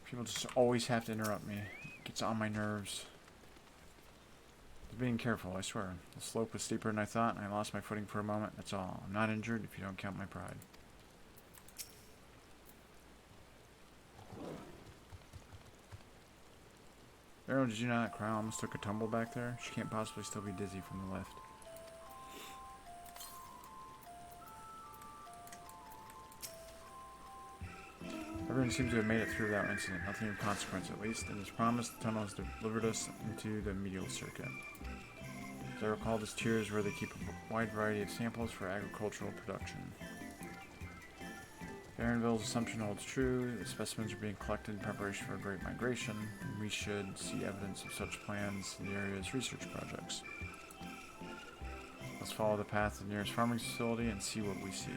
People just always have to interrupt me. It gets on my nerves. I'm being careful, I swear. The slope was steeper than I thought, and I lost my footing for a moment. That's all. I'm not injured if you don't count my pride. Arrow, did you not cry? I almost took a tumble back there. She can't possibly still be dizzy from the lift. Everyone seems to have made it through without incident. Nothing of consequence, at least. And as promised, the tunnel has delivered us into the medial circuit. As I recall, this tier is where they keep a wide variety of samples for agricultural production. Barronville's assumption holds true. The specimens are being collected in preparation for a great migration, and we should see evidence of such plans in the area's research projects. Let's follow the path to the nearest farming facility and see what we see.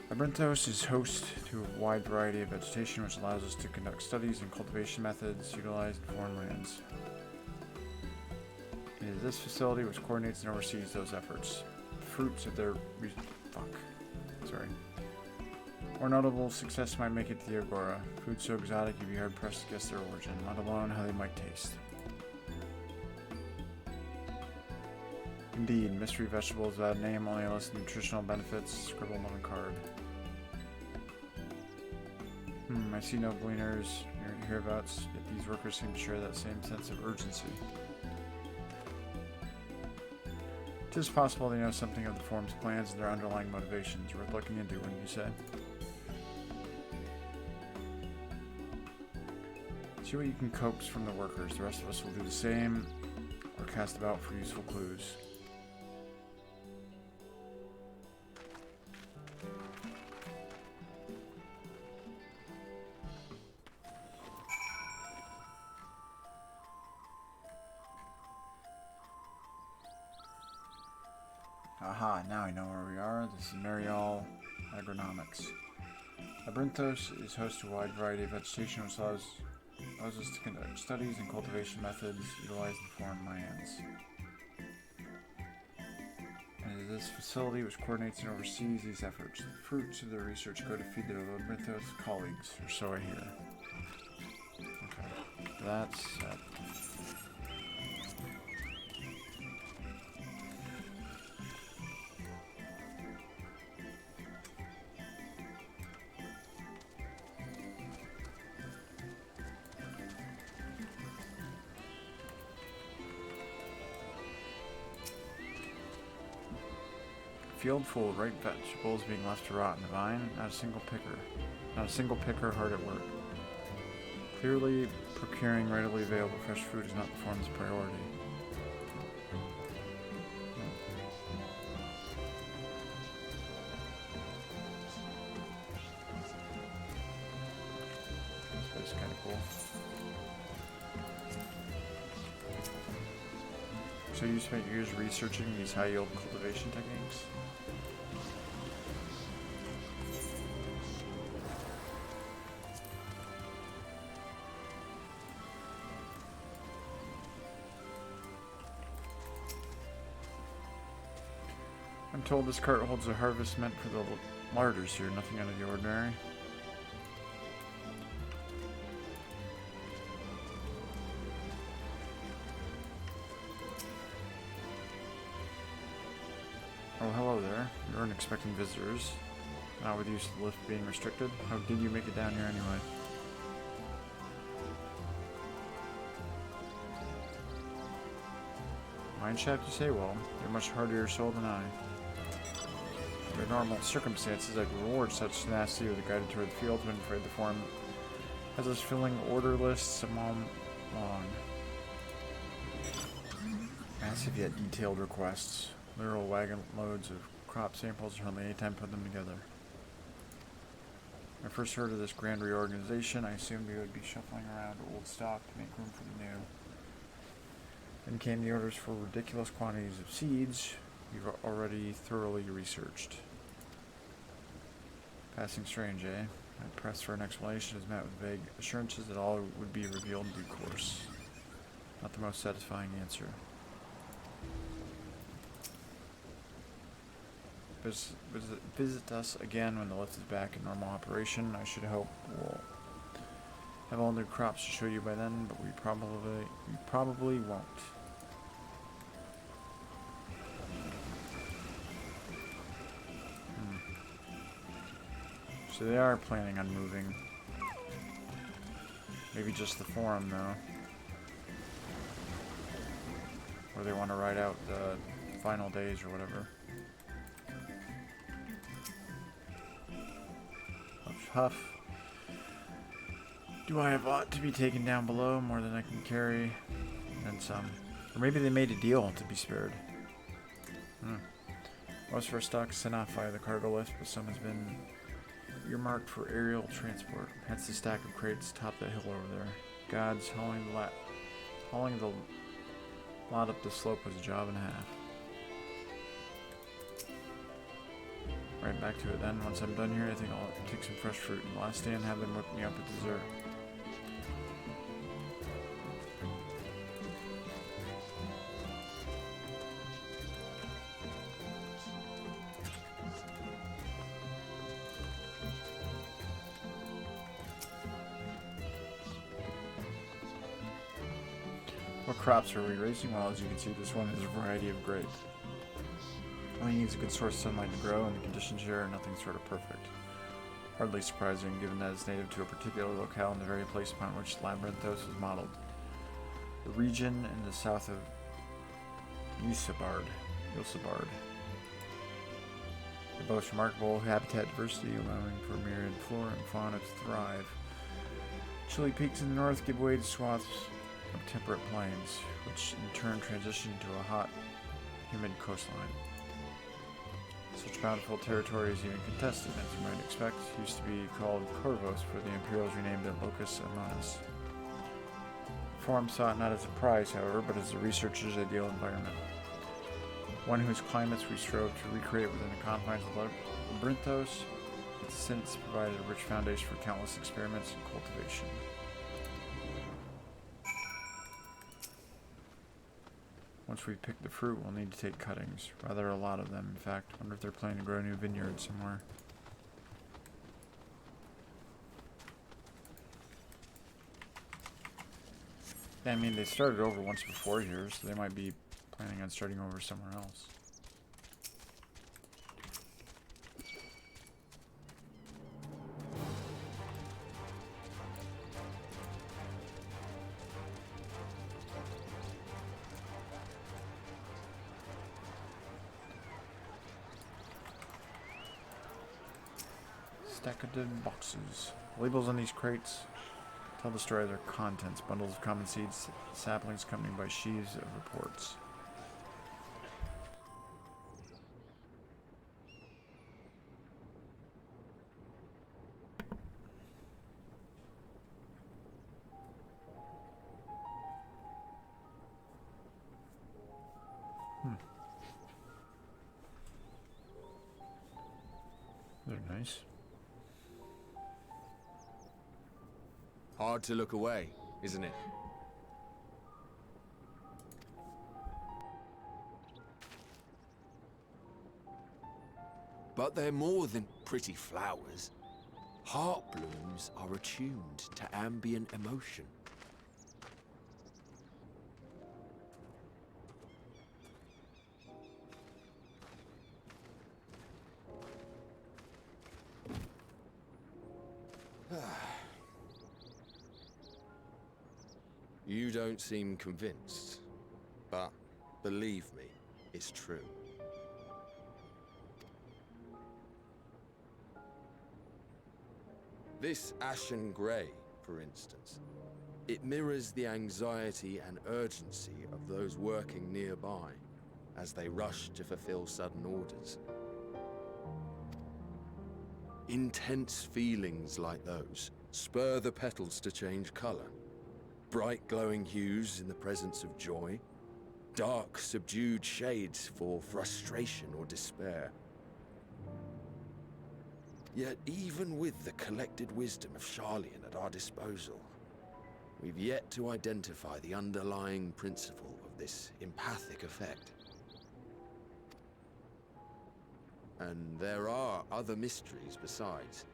Labrinthos is host to a wide variety of vegetation, which allows us to conduct studies and cultivation methods utilized in foreign lands. It is this facility which coordinates and oversees those efforts. Fruits of their More notable success might make it to the Agora. Food so exotic you'd be hard pressed to guess their origin, let alone how they might taste. Indeed, mystery vegetables without a name, only a list of nutritional benefits scribbled on a card. I see no gleaners hereabouts, yet these workers seem to share that same sense of urgency. It is possible they know something of the Forum's plans and their underlying motivations, worth looking into, wouldn't you say? See what you can coax from the workers. The rest of us will do the same, or cast about for useful clues. Aha, now I know where we are. This is Marial Agronomics. Labrinthos is host to a wide variety of vegetation which allows us to conduct studies and cultivation methods utilized in foreign lands. And it is this facility which coordinates and oversees these efforts. The fruits of their research go to feed their Labrinthos colleagues, or so I hear. Okay, that's set. Field full of ripe vegetables being left to rot in the vine. Not a single picker hard at work. Clearly, procuring readily available fresh food is not the Forum's priority. So you spent years researching these high-yield cultivation techniques? I'm told this cart holds a harvest meant for the larders here, nothing out of the ordinary. Oh, hello there. You weren't expecting visitors. Not with use of the lift being restricted. How did you make it down here anyway? Mineshaft, you say? Well, you're much harder soul than I. Under normal circumstances, I'd reward such tenacity with a guided tour of the field, but I'm afraid the form has us filling order lists a mile long. Massive yet detailed requests. Literal wagon loads of crop samples hardly any time to put them together. When I first heard of this grand reorganization, I assumed we would be shuffling around old stock to make room for the new. Then came the orders for ridiculous quantities of seeds we've already thoroughly researched. Passing strange, eh? My press for an explanation is met with vague assurances that all would be revealed in due course. Not the most satisfying answer. Visit us again when the lift is back in normal operation. I should hope we'll have all new crops to show you by then, but we probably won't. So they are planning on moving. Maybe just the forum, though. Or they want to ride out the final days or whatever. Huff, huff. Do I have aught to be taken down below? More than I can carry. And some. Or maybe they made a deal to be spared. Most of our stock is sent off via the cargo lift, but some has been earmarked for aerial transport. Hence the stack of crates atop that hill over there. Gods, hauling the lot up the slope was a job and a half. Right back to it then. Once I'm done here, I think I'll take some fresh fruit in the last day and have them whip me up a dessert. What crops are we raising? Well, as you can see, this one is a variety of grapes. Only needs a good source of sunlight to grow, and the conditions here are nothing short of perfect. Hardly surprising, given that it's native to a particular locale and the very place upon which Labyrinthos was modeled. The region in the south of Yusabard. It boasts remarkable habitat diversity, allowing for myriad flora and fauna to thrive. Chilly peaks in the north give way to swaths of temperate plains, which in turn transition to a hot, humid coastline. Such bountiful territory is even contested, as you might expect. It used to be called Corvos, for the Imperials renamed it Locus Amonis. The forum saw it not as a prize, however, but as the researcher's ideal environment. One whose climates we strove to recreate within the confines of Labyrinthos, it's since provided a rich foundation for countless experiments and cultivation. Once we pick the fruit, we'll need to take cuttings. Rather a lot of them, in fact. Wonder if they're planning to grow a new vineyard somewhere. Yeah, I mean, they started over once before here, so they might be planning on starting over somewhere else. Stacked boxes. Labels on these crates tell the story of their contents. Bundles of common seeds, saplings accompanied by sheaves of reports. They're nice. Hard to look away, isn't it? But they're more than pretty flowers. Heart blooms are attuned to ambient emotion. You don't seem convinced, but believe me, it's true. This ashen grey, for instance, it mirrors the anxiety and urgency of those working nearby as they rush to fulfill sudden orders. Intense feelings like those spur the petals to change colour. Bright glowing hues in the presence of joy, dark subdued shades for frustration or despair. Yet even with the collected wisdom of Charlian at our disposal, we've yet to identify the underlying principle of this empathic effect. And there are other mysteries besides.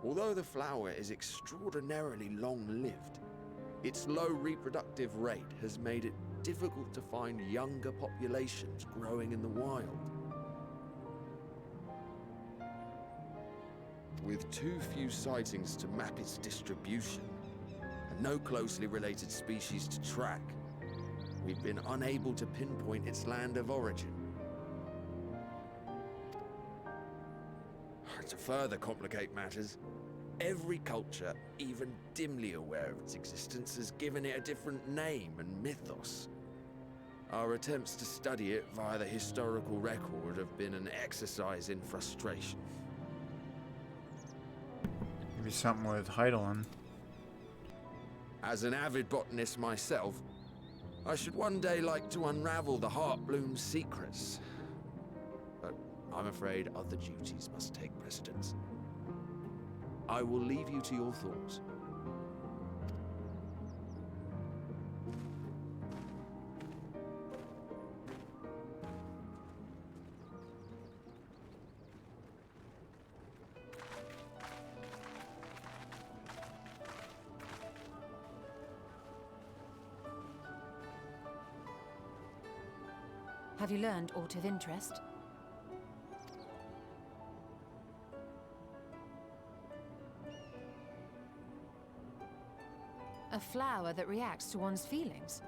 Although the flower is extraordinarily long-lived, its low reproductive rate has made it difficult to find younger populations growing in the wild. With too few sightings to map its distribution, and no closely related species to track, we've been unable to pinpoint its land of origin. To further complicate matters, every culture, even dimly aware of its existence, has given it a different name and mythos. Our attempts to study it via the historical record have been an exercise in frustration. Maybe something with Heidelin. As an avid botanist myself, I should one day like to unravel the Heartbloom's secrets. But I'm afraid other duties must take precedence. I will leave you to your thoughts. Have you learned aught of interest? A flower that reacts to one's feelings?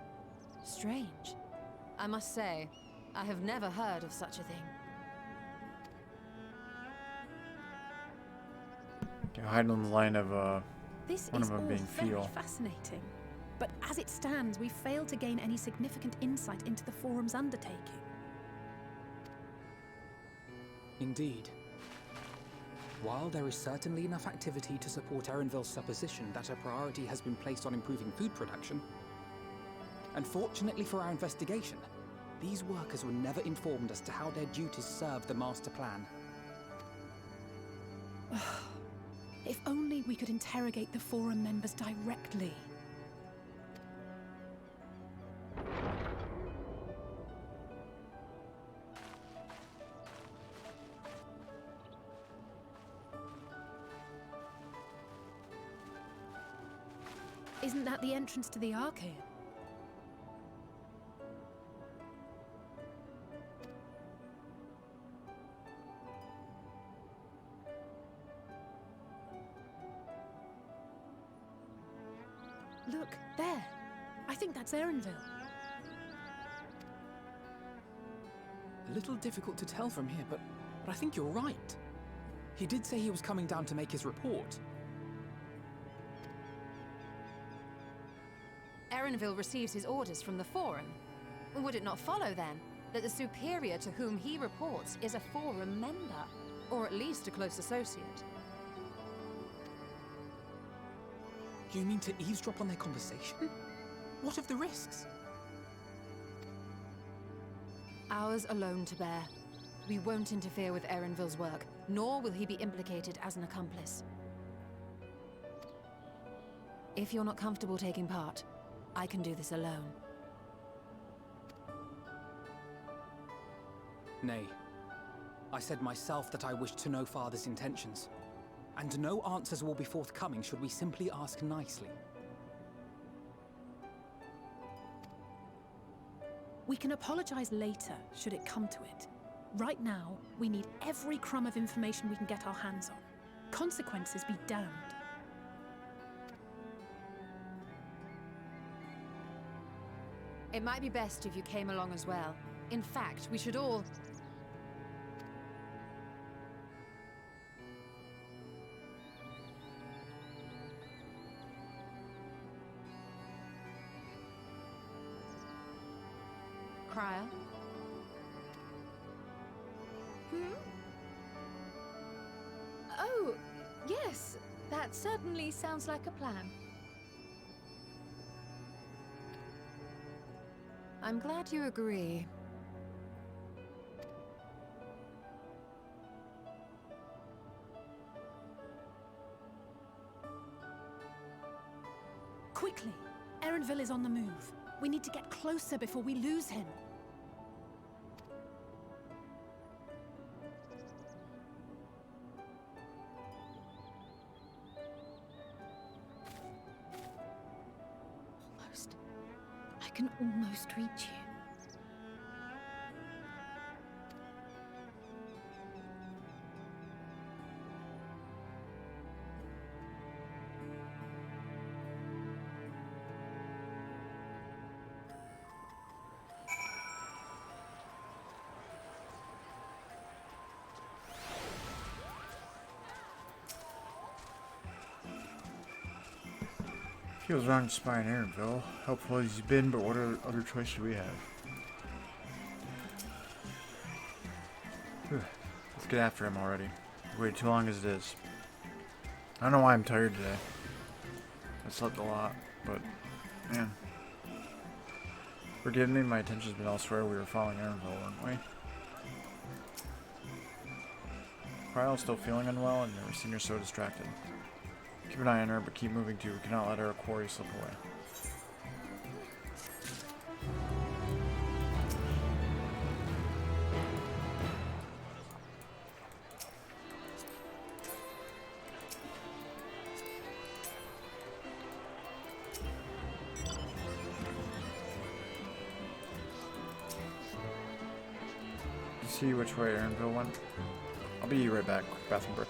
Strange. I must say, I have never heard of such a thing. You're hiding on the line of This one is of them all being very feel. fascinating. But as it stands, we've failed to gain any significant insight into the Forum's undertaking. Indeed. While there is certainly enough activity to support Erenville's supposition that a priority has been placed on improving food production, unfortunately for our investigation, these workers were never informed as to how their duties serve the master plan. If only we could interrogate the Forum members directly. Isn't that the entrance to the Archaean? Look, there. I think that's Erenville. A little difficult to tell from here, but I think you're right. He did say he was coming down to make his report. Erenville receives his orders from the Forum. Would it not follow, then, that the superior to whom he reports is a Forum member? Or at least a close associate? You mean to eavesdrop on their conversation? What of the risks? Ours alone to bear. We won't interfere with Erenville's work, nor will he be implicated as an accomplice. If you're not comfortable taking part, I can do this alone. Nay. I said myself that I wished to know Father's intentions. And no answers will be forthcoming should we simply ask nicely. We can apologize later, should it come to it. Right now, we need every crumb of information we can get our hands on. Consequences be damned. It might be best if you came along as well. In fact, we should all... Crier? Oh, yes. That certainly sounds like a plan. I'm glad you agree. Quickly! Erenville is on the move. We need to get closer before we lose him. I can almost reach you. Feels wrong to spy in Erenville. Helpful as he's been, but what other choice do we have? Whew. Let's get after him already. We've waited too long as it is. I don't know why I'm tired today. I slept a lot, but man. Forgive me, my attention's been elsewhere. We were following Erenville, weren't we? Kryle's still feeling unwell, and never seen her so distracted. Keep an eye on her, but keep moving too. We cannot let our quarry slip away. See which way Erenville went. I'll be right back. Bathroom break.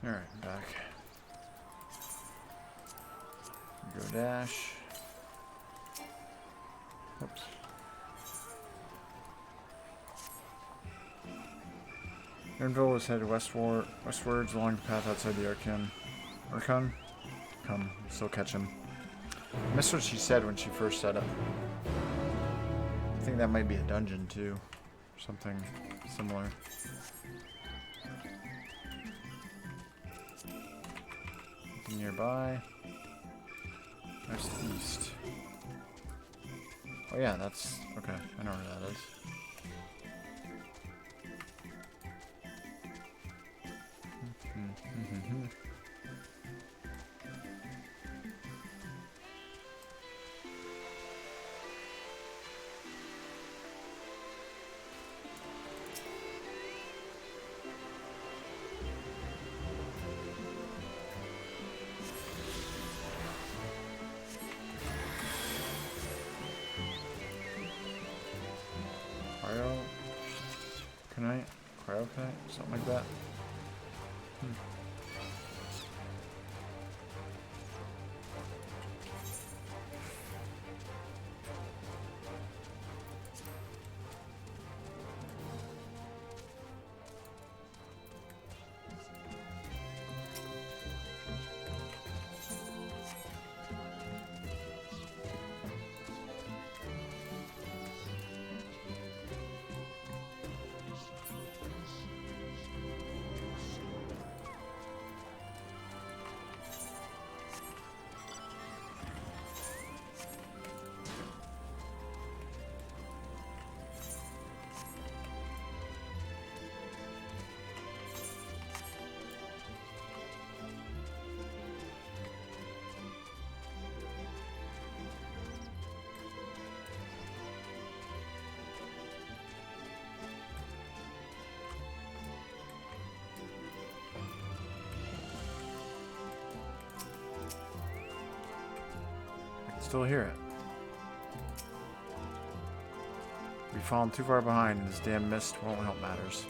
Alright, I'm back. Go dash. Oops. Erinville was headed westwards along the path outside the Archon. Archon? Come, still catch him. I missed what she said when she first said it. I think that might be a dungeon too. Or something similar. Nothing nearby. There's the east. Oh yeah, that's... okay, I know where that is. Cryo, something like that. Still hear it. We've fallen too far behind, and this damn mist won't help matters.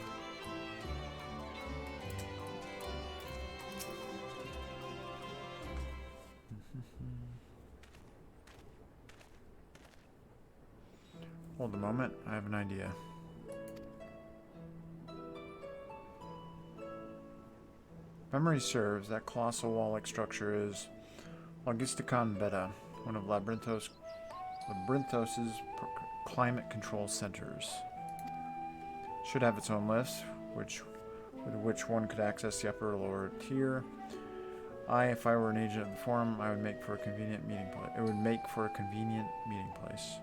Hold a moment, I have an idea. Memory serves, that colossal wall-like structure is Logisticon Beta, one of Labyrinthos's climate control centers. Should have its own list, with which one could access the upper or lower tier. If I were an agent of the forum, I would make for a convenient meeting place. It would make for a convenient meeting place.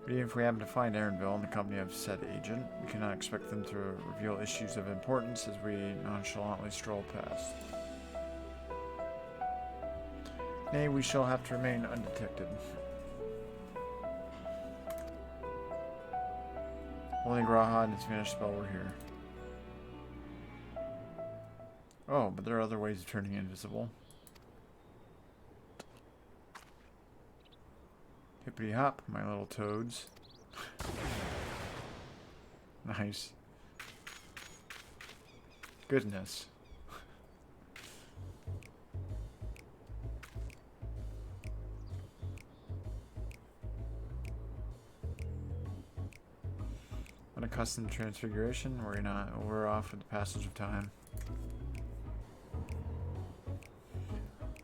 But even if we happen to find Erinville in the company of said agent, we cannot expect them to reveal issues of importance as we nonchalantly stroll past. Nay, we shall have to remain undetected. Only Graha and its vanished spell were here. Oh, but there are other ways of turning invisible. Hippity hop, my little toads. Nice. Goodness. Unaccustomed transfiguration, we're off with the passage of time.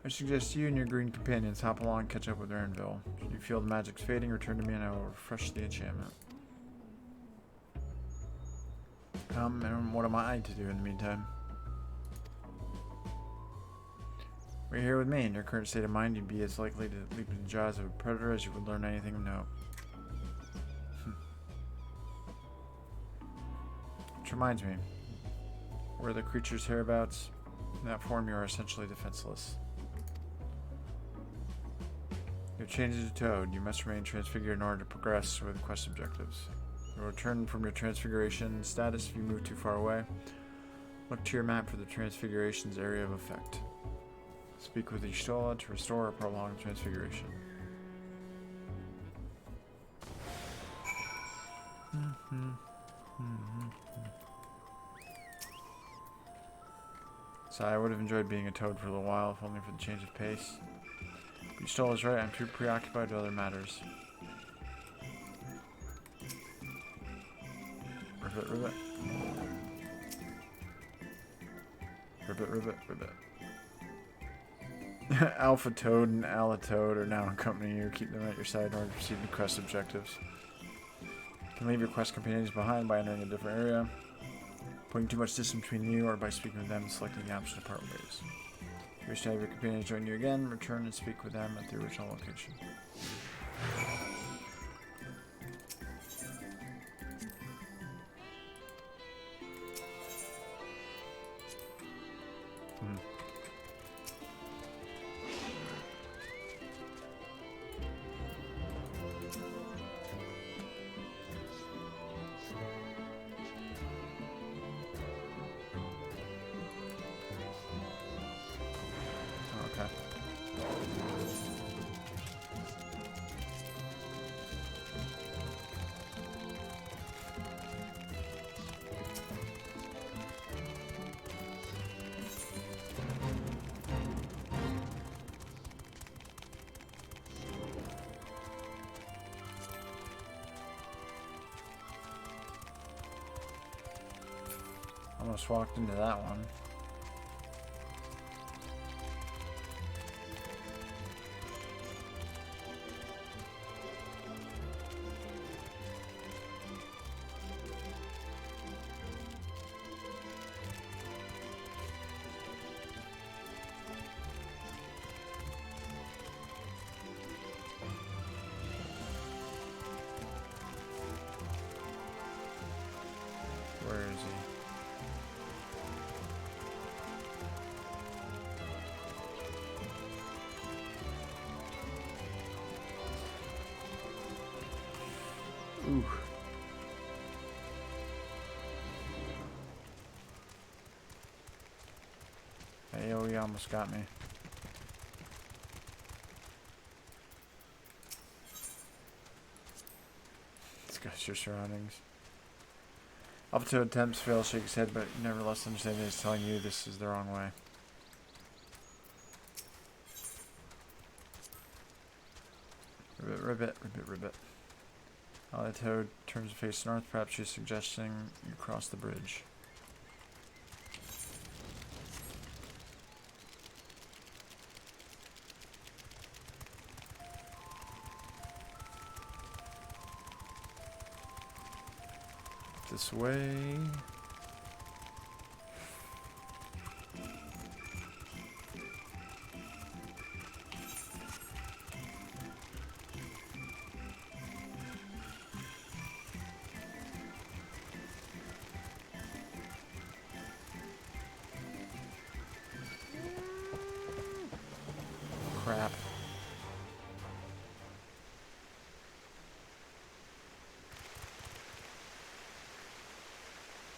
I suggest you and your green companions hop along and catch up with Erinville. Should you feel the magic's fading, return to me and I will refresh the enchantment. And what am I to do in the meantime? We're here with me. In your current state of mind, you'd be as likely to leap into the jaws of a predator as you would learn anything of note. Which reminds me, were the creatures hereabouts? In that form, you are essentially defenseless. You've changed to Toad. You must remain transfigured in order to progress with quest objectives. You will return from your transfiguration status if you move too far away. Look to your map for the transfiguration's area of effect. Speak with Ishtola to restore or prolong transfiguration. So I would have enjoyed being a toad for a little while, if only for the change of pace. But you stole is right, I'm too preoccupied with other matters. Ribbit, ribbit. Ribbit, ribbit, ribbit. Alpha Toad and Ala Toad are now accompanying you. Keep them at your side in order to proceed to quest objectives. You can leave your quest companions behind by entering a different area, putting too much distance between you, or by speaking with them and selecting the option to part ways. If you wish to have your companions join you again, return and speak with them at the original location. Okay. Almost walked into that one. Where is he? Ooh. Hey, oh, he almost got me. Discuss your surroundings. Up to attempts fail, shake his head, but nevertheless understand that he's telling you this is the wrong way. Ribbit, ribbit, ribbit, ribbit. The toad turns to face north. Perhaps she's suggesting you cross the bridge. This way. Crap.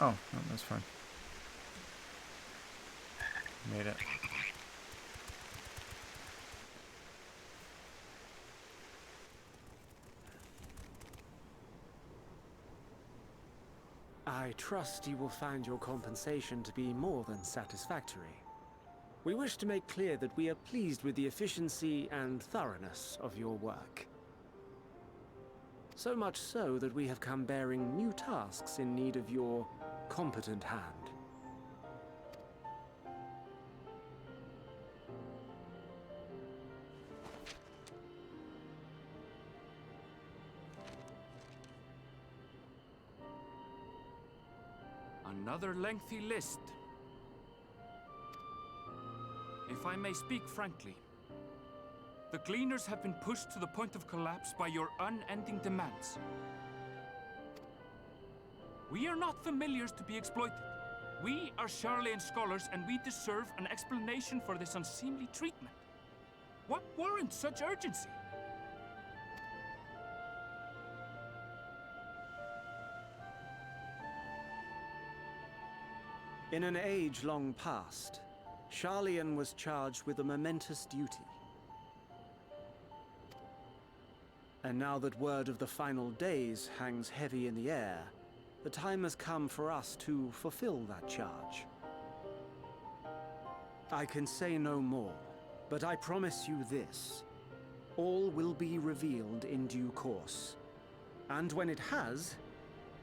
Oh, no, that's fine. Made it. I trust you will find your compensation to be more than satisfactory. We wish to make clear that we are pleased with the efficiency and thoroughness of your work. So much so that we have come bearing new tasks in need of your competent hand. Another lengthy list. If I may speak frankly, the Gleaners have been pushed to the point of collapse by your unending demands. We are not familiars to be exploited. We are Charlian scholars, and we deserve an explanation for this unseemly treatment. What warrants such urgency? In an age long past, Charlian was charged with a momentous duty. And now that word of the final days hangs heavy in the air, the time has come for us to fulfill that charge. I can say no more, but I promise you this. All will be revealed in due course. And when it has,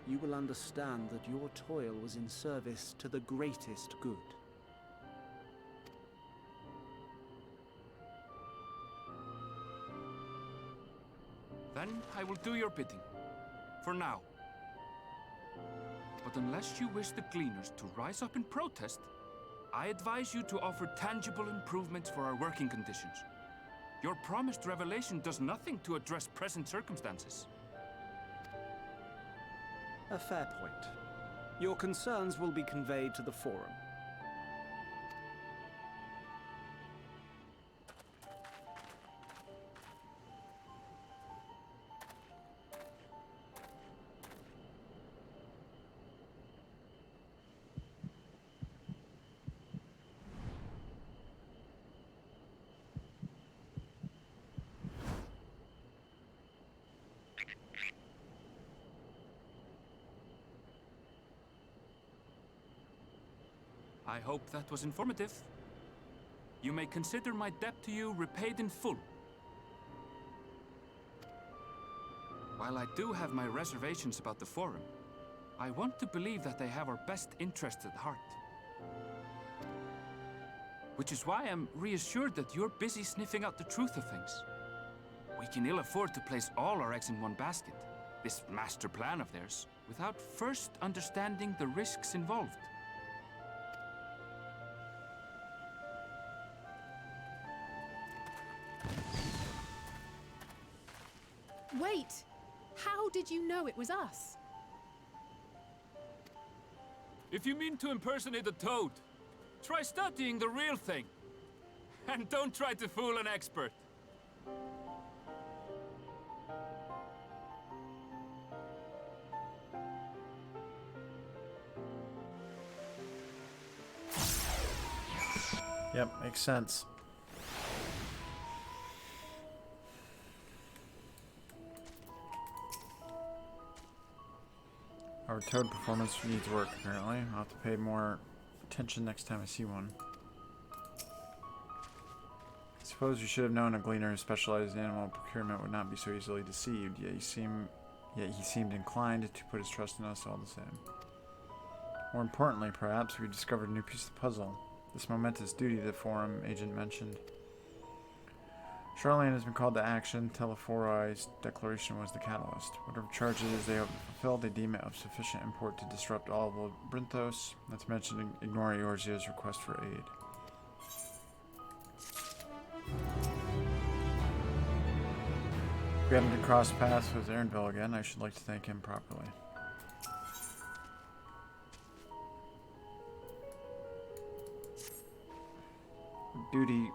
you will understand that your toil was in service to the greatest good. Then I will do your bidding. For now. But unless you wish the Gleaners to rise up in protest, I advise you to offer tangible improvements for our working conditions. Your promised revelation does nothing to address present circumstances. A fair point. Your concerns will be conveyed to the Forum. I hope that was informative. You may consider my debt to you repaid in full. While I do have my reservations about the Forum, I want to believe that they have our best interests at heart. Which is why I'm reassured that you're busy sniffing out the truth of things. We can ill afford to place all our eggs in one basket, this master plan of theirs, without first understanding the risks involved. Wait! How did you know it was us? If you mean to impersonate a toad, try studying the real thing. And don't try to fool an expert. Yep, makes sense. Our toad performance needs work, apparently. I'll have to pay more attention next time I see one. I suppose you should have known a gleaner who specialized in animal procurement would not be so easily deceived, yet he seemed inclined to put his trust in us all the same. More importantly, perhaps, we discovered a new piece of the puzzle. This momentous duty the Forum agent mentioned. Charlene has been called to action. Telefori's declaration was the catalyst. Whatever charges they hope to fulfill, they deem it of sufficient import to disrupt all of Brinthos, not to mention ignore Eorzio's request for aid. If we happen to cross paths with Erinville again, I should like to thank him properly.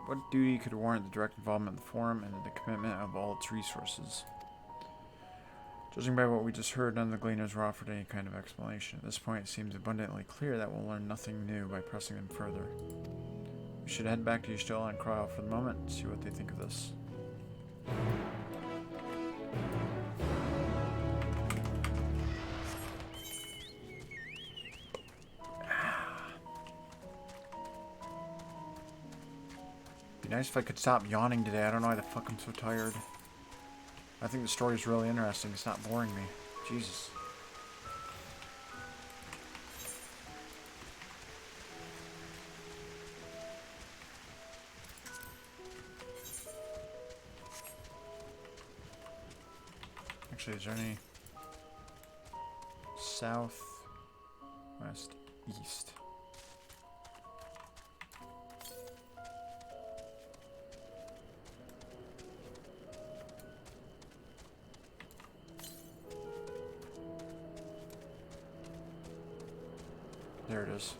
What duty could warrant the direct involvement of the Forum and the commitment of all its resources? Judging by what we just heard, none of the Gleaners were offered any kind of explanation. At this point, it seems abundantly clear that we'll learn nothing new by pressing them further. We should head back to Ystella and Cryle for the moment and see what they think of this. Nice if I could stop yawning today. I don't know why the fuck I'm so tired. I think the story's really interesting. It's not boring me. Jesus. Actually, is there any south, west, east? There it is.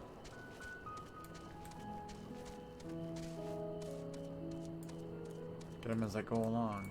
Get them as I go along.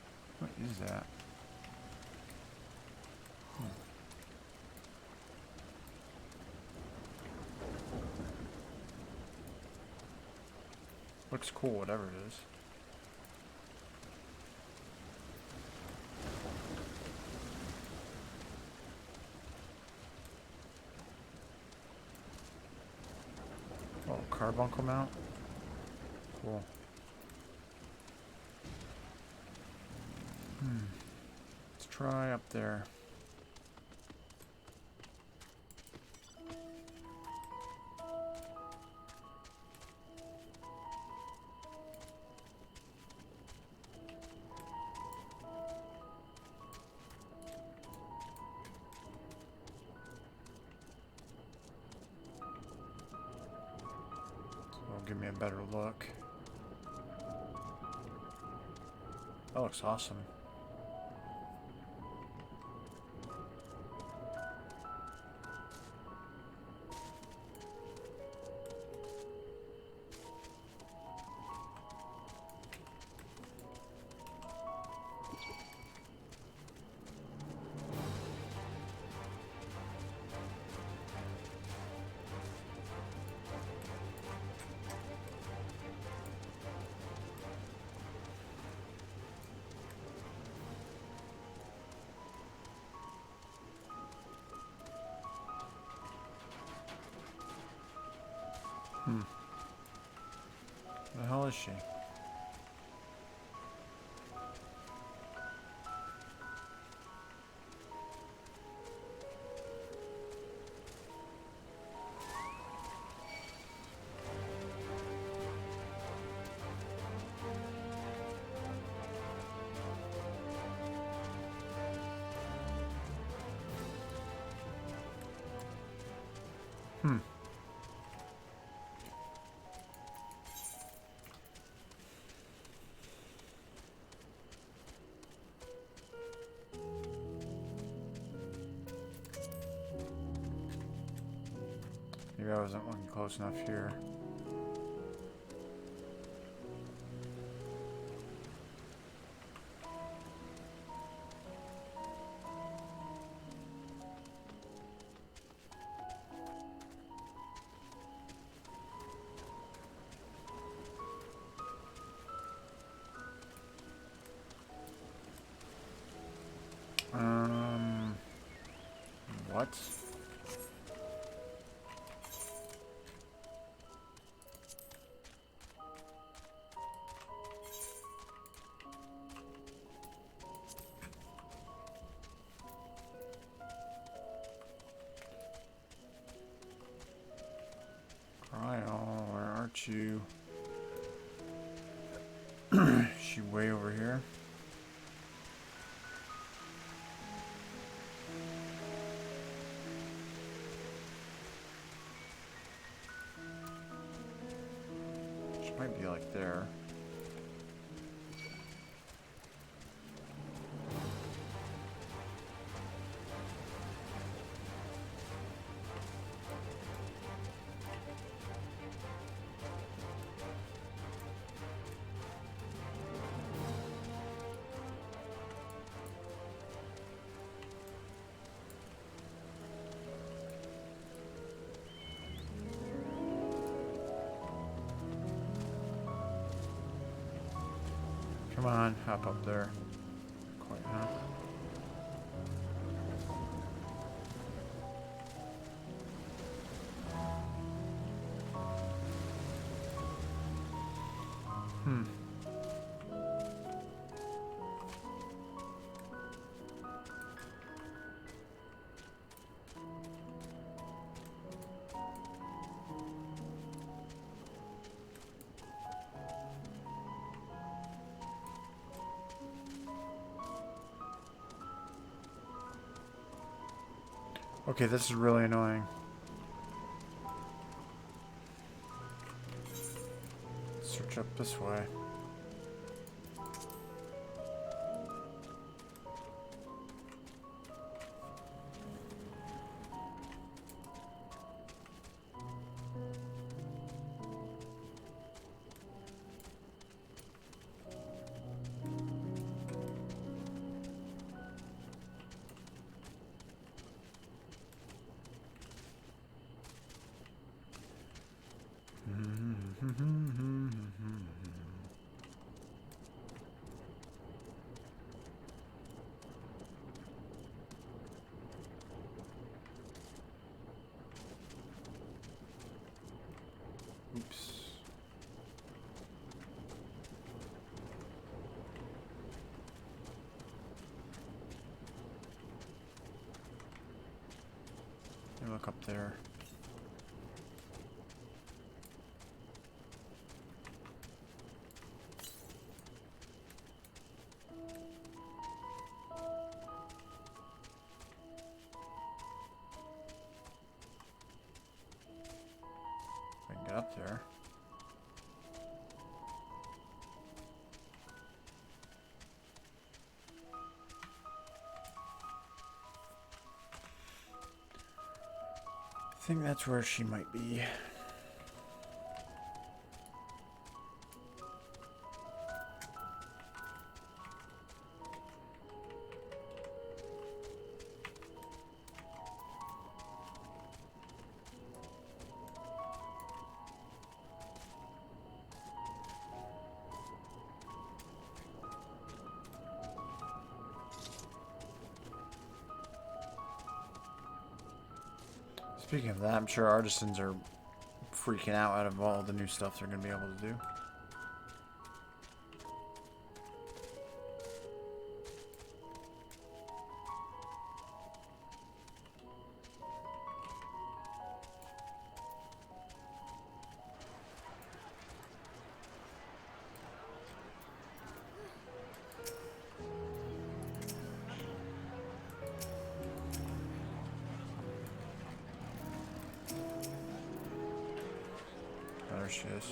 Looks cool, whatever it is. Oh, carbuncle mount? Cool. Let's try up there. Give me a better look. That looks awesome. The hell is she? Maybe I wasn't looking close enough here. What? Cryo, where aren't you? Is she way over here? She might be like there. Come on, hop up there. Quite, huh? Okay, this is really annoying. Search up this way. look up there. I can get up there. I think that's where she might be. Speaking of that, I'm sure artisans are freaking out of all the new stuff they're going to be able to do. There she is.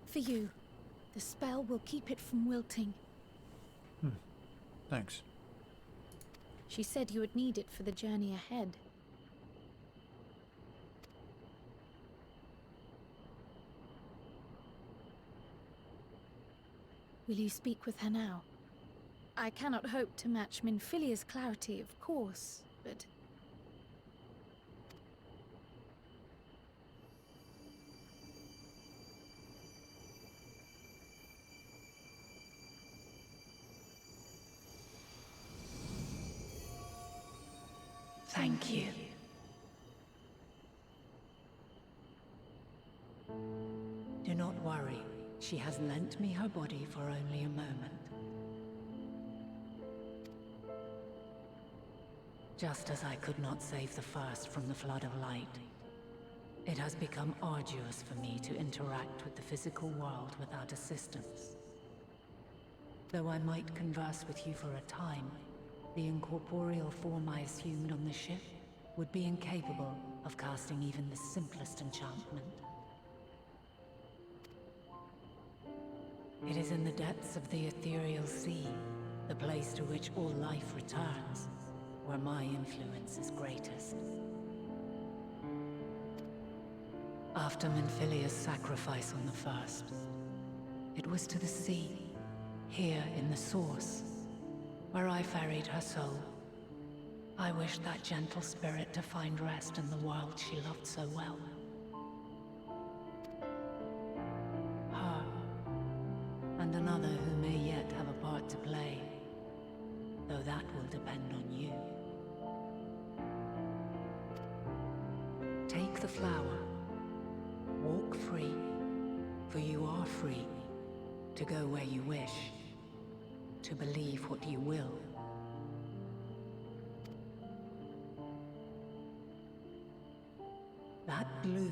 For you. The spell will keep it from wilting. Thanks. She said you would need it for the journey ahead. Will you speak with her now? I cannot hope to match Minfilia's clarity, of course, but... Thank you. Do not worry. She has lent me her body for only a moment. Just as I could not save the first from the flood of light, it has become arduous for me to interact with the physical world without assistance. Though I might converse with you for a time, the incorporeal form I assumed on the ship would be incapable of casting even the simplest enchantment. It is in the depths of the ethereal sea, the place to which all life returns, where my influence is greatest. After Minfilia's sacrifice on the first, it was to the sea, here in the source, where I ferried her soul. I wished that gentle spirit to find rest in the world she loved so well. Her, and another who may yet have a part to play, though that will depend on you. Take the flower, walk free, for you are free, to go where you wish, to believe what you will. That blue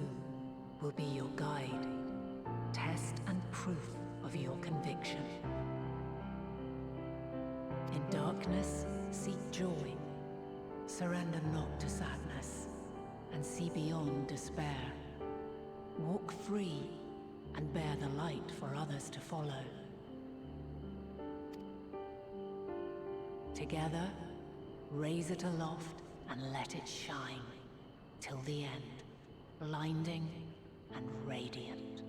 will be your guide, test and proof of your conviction. In darkness, seek joy. Surrender not to sadness, and see beyond despair. Walk free, and bear the light for others to follow. Together, raise it aloft and let it shine, till the end, blinding and radiant.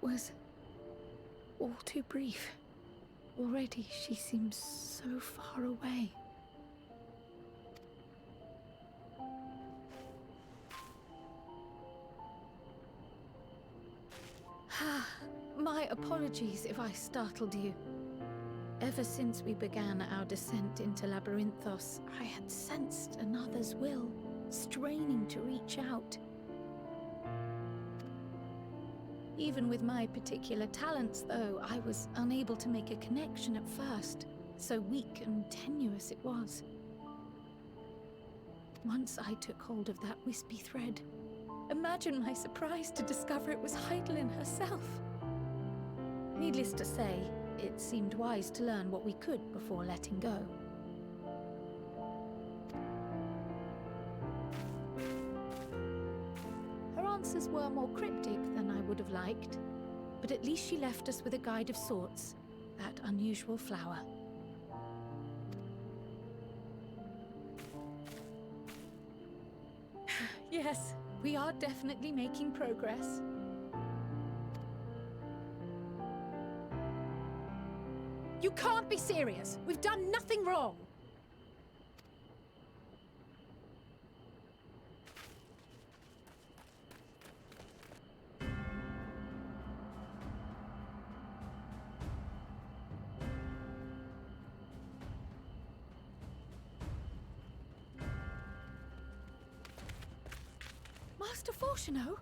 was all too brief. Already she seems so far away. My apologies if I startled you. Ever since we began our descent into Labyrinthos, I had sensed another's will, straining to reach out. Even with my particular talents, though, I was unable to make a connection at first, so weak and tenuous it was. Once I took hold of that wispy thread, imagine my surprise to discover it was Heidelin herself. Needless to say, it seemed wise to learn what we could before letting go. Her answers were more cryptic than I would have liked, but at least she left us with a guide of sorts, that unusual flower. Yes, we are definitely making progress. You can't be serious! We've done nothing wrong! Master Fortuno,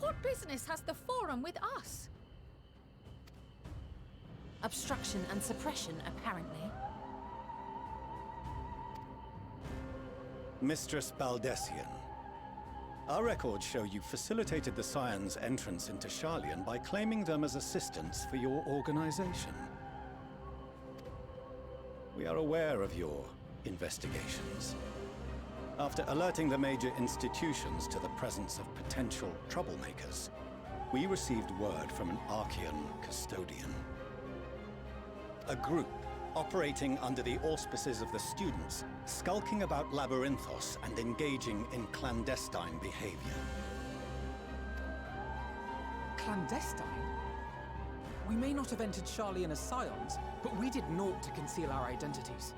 what business has the Forum with us? Obstruction and suppression, apparently. Mistress Baldessian, our records show you facilitated the Scions' entrance into Sharlayan by claiming them as assistants for your organization. We are aware of your investigations. After alerting the major institutions to the presence of potential troublemakers, we received word from an Archean custodian. A group operating under the auspices of the students, skulking about Labyrinthos and engaging in clandestine behavior. Clandestine? We may not have entered Sharlayan as Scions, but we did naught to conceal our identities.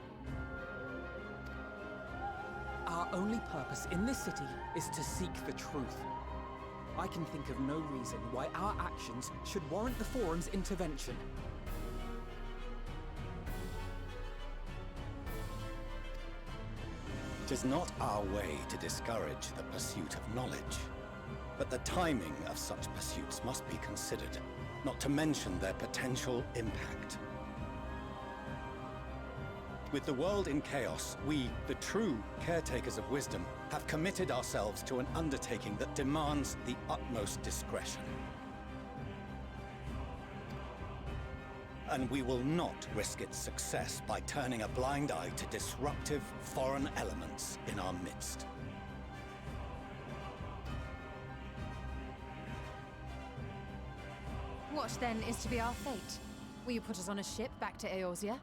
Our only purpose in this city is to seek the truth. I can think of no reason why our actions should warrant the Forum's intervention. It is not our way to discourage the pursuit of knowledge, but the timing of such pursuits must be considered, not to mention their potential impact. With the world in chaos, we, the true caretakers of wisdom, have committed ourselves to an undertaking that demands the utmost discretion. And we will not risk its success by turning a blind eye to disruptive foreign elements in our midst. What then is to be our fate? Will you put us on a ship back to Eorzea?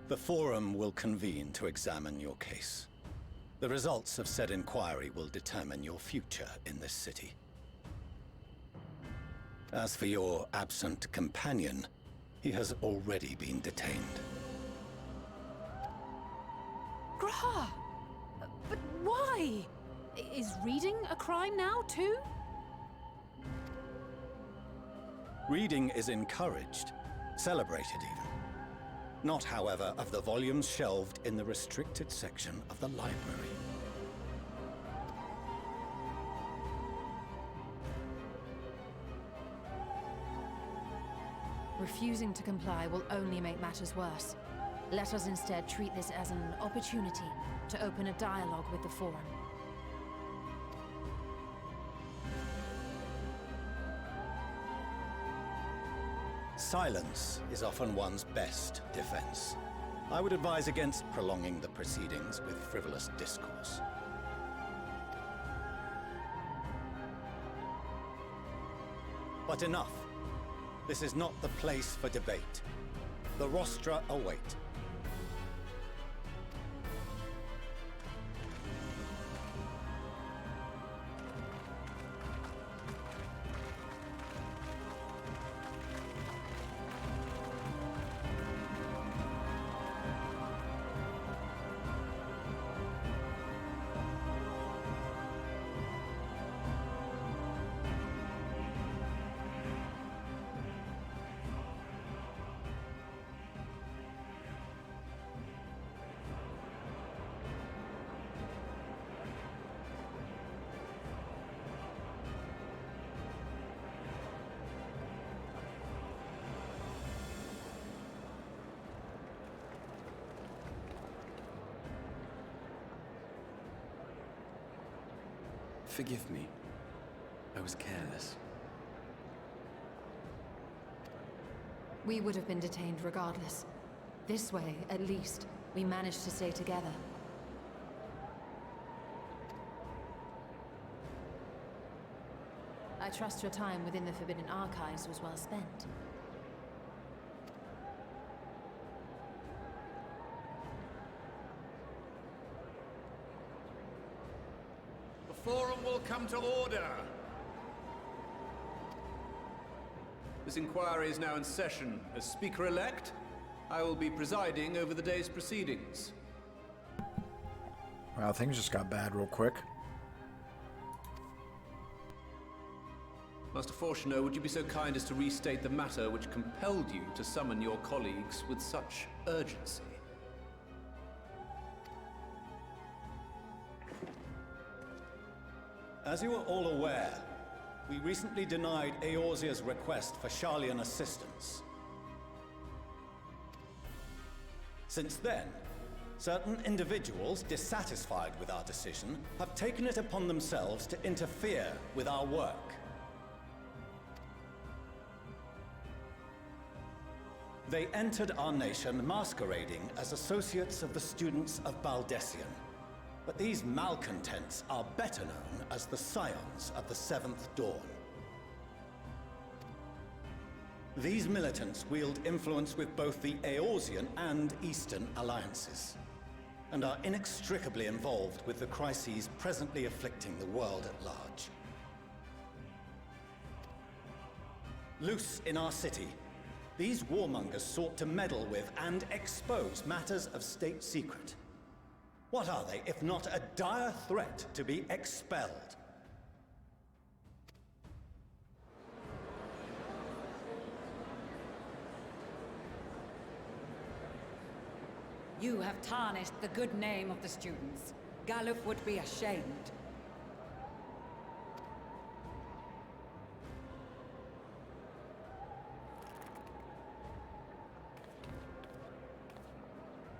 The Forum will convene to examine your case. The results of said inquiry will determine your future in this city. As for your absent companion, he has already been detained. Graha! But why? Is reading a crime now, too? Reading is encouraged, celebrated even. Not, however, of the volumes shelved in the restricted section of the library. Refusing to comply will only make matters worse. Let us instead treat this as an opportunity to open a dialogue with the Forum. Silence is often one's best defense. I would advise against prolonging the proceedings with frivolous discourse. But enough. This is not the place for debate. The rostra await. Forgive me. I was careless. We would have been detained regardless. This way, at least, we managed to stay together. I trust your time within the Forbidden Archives was well spent. The Forum will come to order! This inquiry is now in session. As Speaker-elect, I will be presiding over the day's proceedings. Wow, things just got bad real quick. Master Fortuner, would you be so kind as to restate the matter which compelled you to summon your colleagues with such urgency? As you are all aware, we recently denied Eorzea's request for Sharlayan assistance. Since then, certain individuals dissatisfied with our decision have taken it upon themselves to interfere with our work. They entered our nation masquerading as associates of the students of Baldessian. But these malcontents are better known as the Scions of the Seventh Dawn. These militants wield influence with both the Eorzean and Eastern alliances, and are inextricably involved with the crises presently afflicting the world at large. Loose in our city, these warmongers sought to meddle with and expose matters of state secret. What are they, if not a dire threat to be expelled? You have tarnished the good name of the students. Galuf would be ashamed.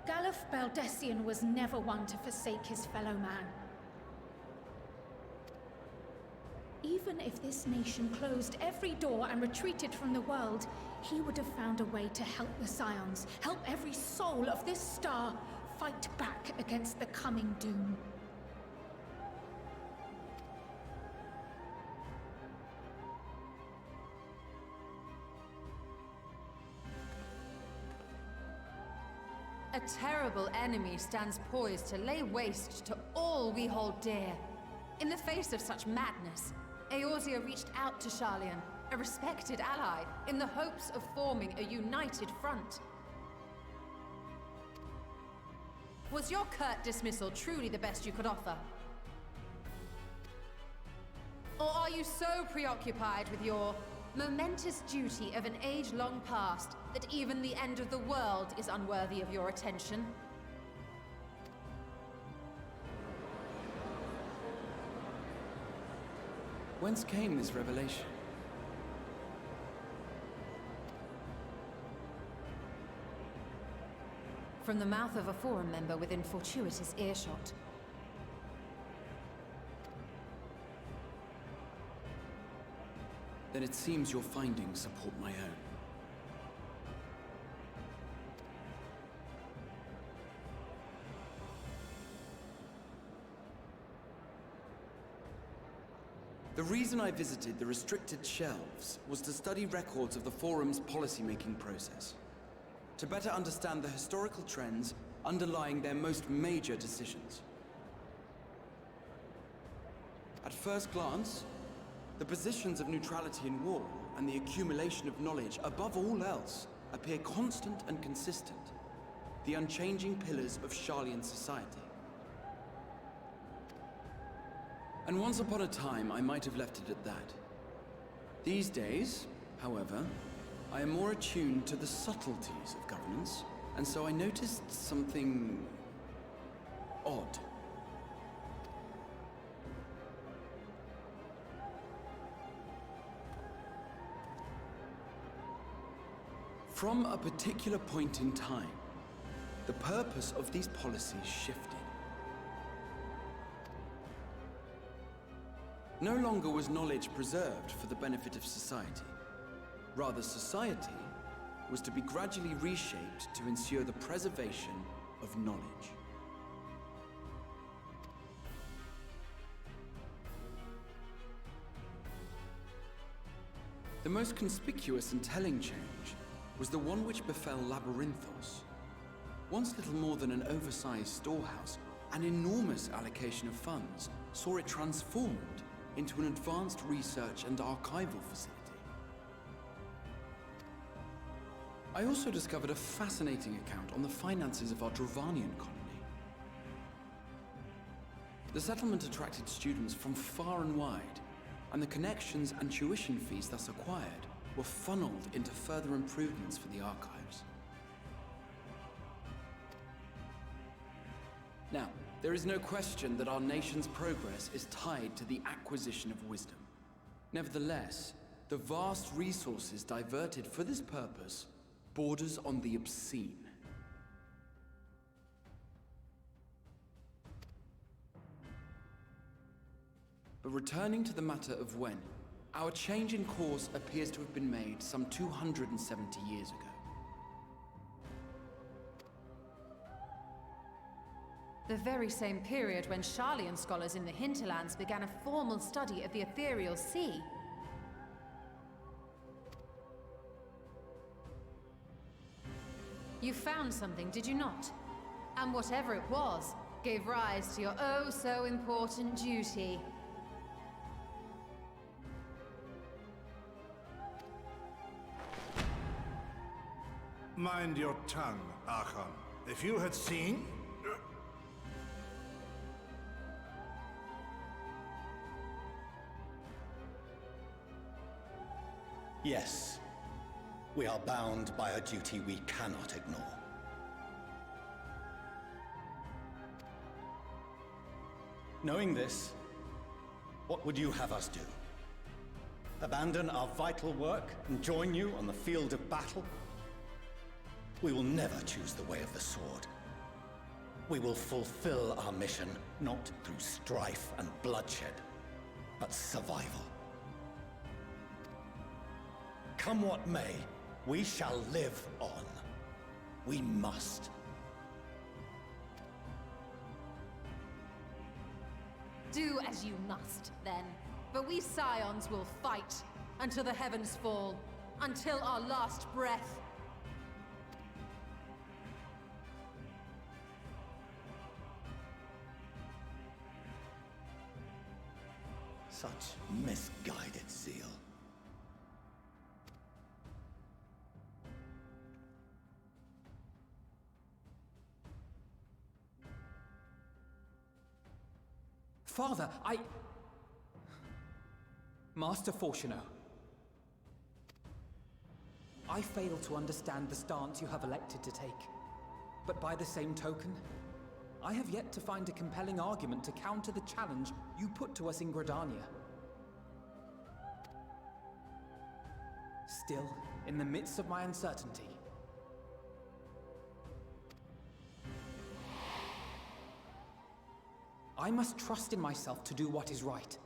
Galuf Baldessian was never one to forsake his fellow man. Even if this nation closed every door and retreated from the world, he would have found a way to help the Scions, help every soul of this star fight back against the coming doom. A terrible enemy stands poised to lay waste to all we hold dear. In the face of such madness, Eorzea reached out to Sharlayan, a respected ally, in the hopes of forming a united front. Was your curt dismissal truly the best you could offer? Or are you so preoccupied with your momentous duty of an age long past that even the end of the world is unworthy of your attention? Whence came this revelation? From the mouth of a Forum member within fortuitous earshot. Then it seems your findings support my own. The reason I visited the restricted shelves was to study records of the Forum's policymaking process, to better understand the historical trends underlying their most major decisions. At first glance, the positions of neutrality in war and the accumulation of knowledge above all else appear constant and consistent, the unchanging pillars of Sharlayan society. And once upon a time, I might have left it at that. These days, however, I am more attuned to the subtleties of governance, and so I noticed something odd. From a particular point in time, the purpose of these policies shifted. No longer was knowledge preserved for the benefit of society. Rather, society was to be gradually reshaped to ensure the preservation of knowledge. The most conspicuous and telling change was the one which befell Labyrinthos. Once little more than an oversized storehouse, an enormous allocation of funds saw it transformed into an advanced research and archival facility. I also discovered a fascinating account on the finances of our Dravanian colony. The settlement attracted students from far and wide, and the connections and tuition fees thus acquired were funneled into further improvements for the archives. Now, there is no question that our nation's progress is tied to the acquisition of wisdom. Nevertheless, the vast resources diverted for this purpose borders on the obscene. But returning to the matter of when, our change in course appears to have been made some 270 years ago. The very same period when Sharlayan scholars in the hinterlands began a formal study of the ethereal sea. You found something, did you not? And whatever it was, gave rise to your oh-so-important duty. Mind your tongue, Archon. If you had seen... Yes. We are bound by a duty we cannot ignore. Knowing this, what would you have us do? Abandon our vital work and join you on the field of battle? We will never choose the way of the sword. We will fulfill our mission, not through strife and bloodshed, but survival. Come what may, we shall live on. We must. Do as you must, then. But we Scions will fight until the heavens fall, until our last breath. Such misguided zeal. Father, Master Fortuno. I fail to understand the stance you have elected to take. But by the same token, I have yet to find a compelling argument to counter the challenge you put to us in Gridania. Still, in the midst of my uncertainty, I must trust in myself to do what is right,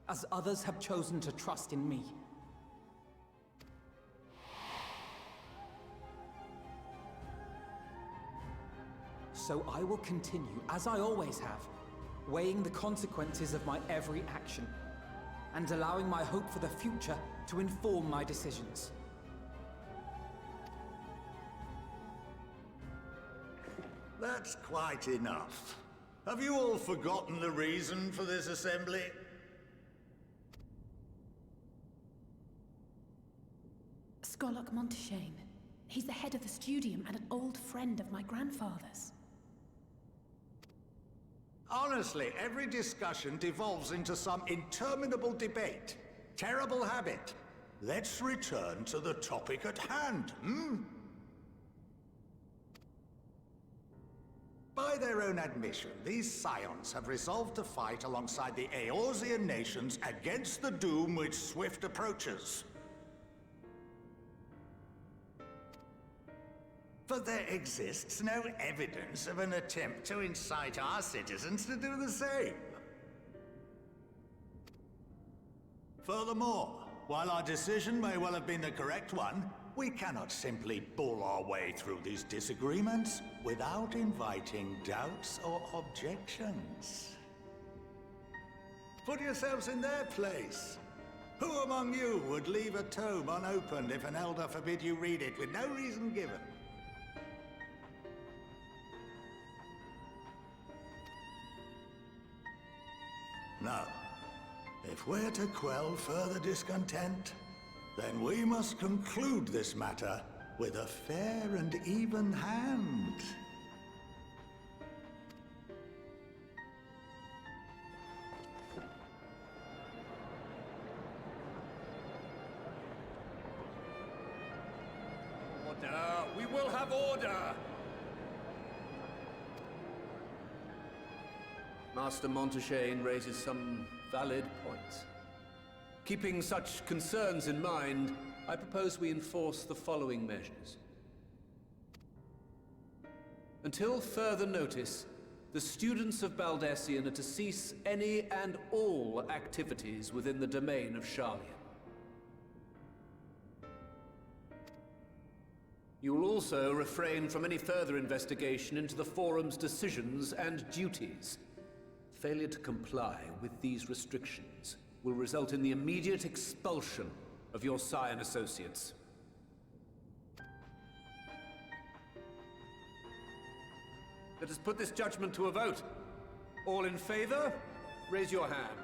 as others have chosen to trust in me. So I will continue, as I always have, weighing the consequences of my every action, and allowing my hope for the future to inform my decisions. That's quite enough. Have you all forgotten the reason for this assembly? Skolok Monteshane. He's the head of the Studium and an old friend of my grandfather's. Honestly, every discussion devolves into some interminable debate. Terrible habit. Let's return to the topic at hand, hmm? By their own admission, these Scions have resolved to fight alongside the Eorzean nations against the doom which swift approaches. But there exists no evidence of an attempt to incite our citizens to do the same. Furthermore, while our decision may well have been the correct one, we cannot simply bull our way through these disagreements without inviting doubts or objections. Put yourselves in their place. Who among you would leave a tome unopened if an elder forbid you read it with no reason given? No. If we're to quell further discontent, then we must conclude this matter with a fair and even hand. Order! We will have order! Master Montaigne raises some valid points. Keeping such concerns in mind, I propose we enforce the following measures. Until further notice, the students of Baldessian are to cease any and all activities within the domain of Sharlayan. You will also refrain from any further investigation into the Forum's decisions and duties. Failure to comply with these restrictions will result in the immediate expulsion of your Scion associates. Let us put this judgment to a vote. All in favor, raise your hand.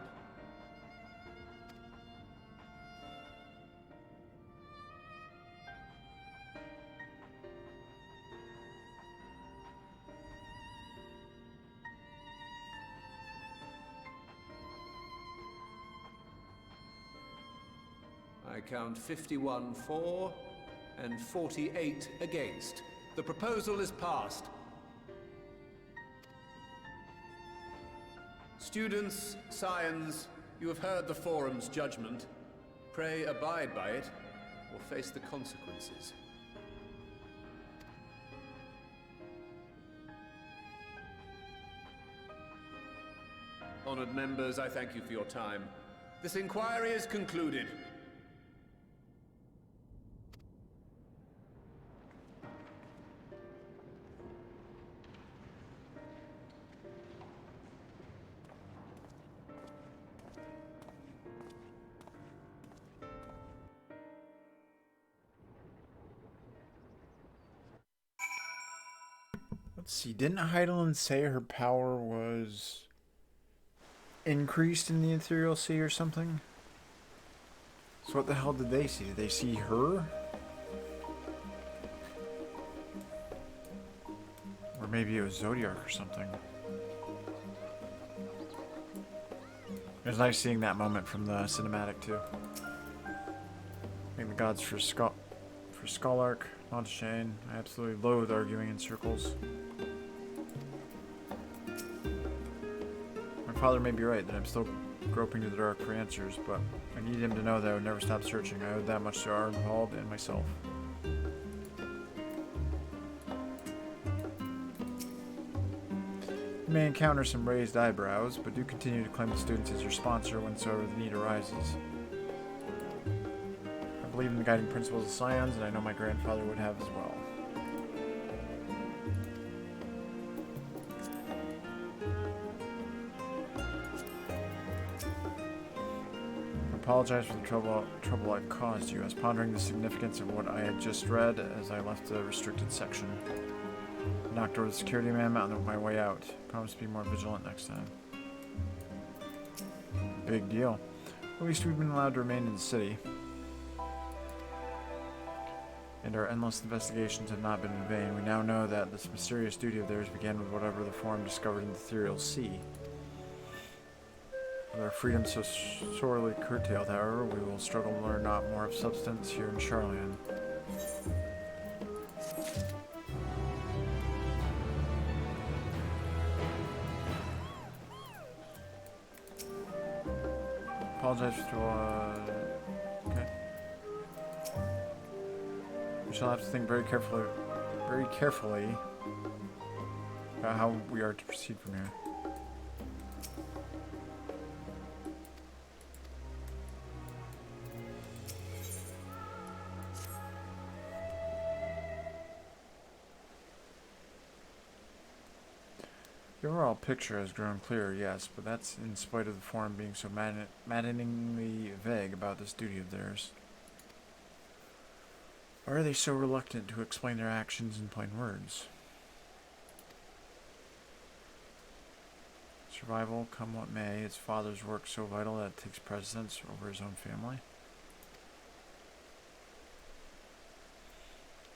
I count 51 for and 48 against. The proposal is passed. Students, Scions, you have heard the Forum's judgment. Pray abide by it, or face the consequences. Honored members, I thank you for your time. This inquiry is concluded. Let's see, didn't Heidelin say her power was increased in the Ethereal Sea or something? So what the hell did they see? Did they see her? Or maybe it was Zodiark or something. It was nice seeing that moment from the cinematic too. Thank the gods for Scholark, Montaigne. I absolutely loathe arguing in circles. My father may be right that I'm still groping to the dark for answers, but I need him to know that I would never stop searching. I owed that much to Arnwald and myself. You may encounter some raised eyebrows, but do continue to claim the students as your sponsor whensoever the need arises. I believe in the guiding principles of Scions, and I know my grandfather would have as well. I apologize for the trouble I've caused you. I was pondering the significance of what I had just read as I left the restricted section. I knocked over the security man on my way out. Promise to be more vigilant next time. Big deal. At least we've been allowed to remain in the city. And our endless investigations have not been in vain. We now know that this mysterious duty of theirs began with whatever the Forum discovered in the Ethereal Sea. With our freedom so sorely curtailed, however, we will struggle to learn not more of substance here in Sharlayan. Apologize for okay. We shall have to think very carefully about how we are to proceed from here. The overall picture has grown clearer, yes, but that's in spite of the Forum being so maddeningly vague about this duty of theirs. Why are they so reluctant to explain their actions in plain words? Survival, come what may, its father's work so vital that it takes precedence over his own family.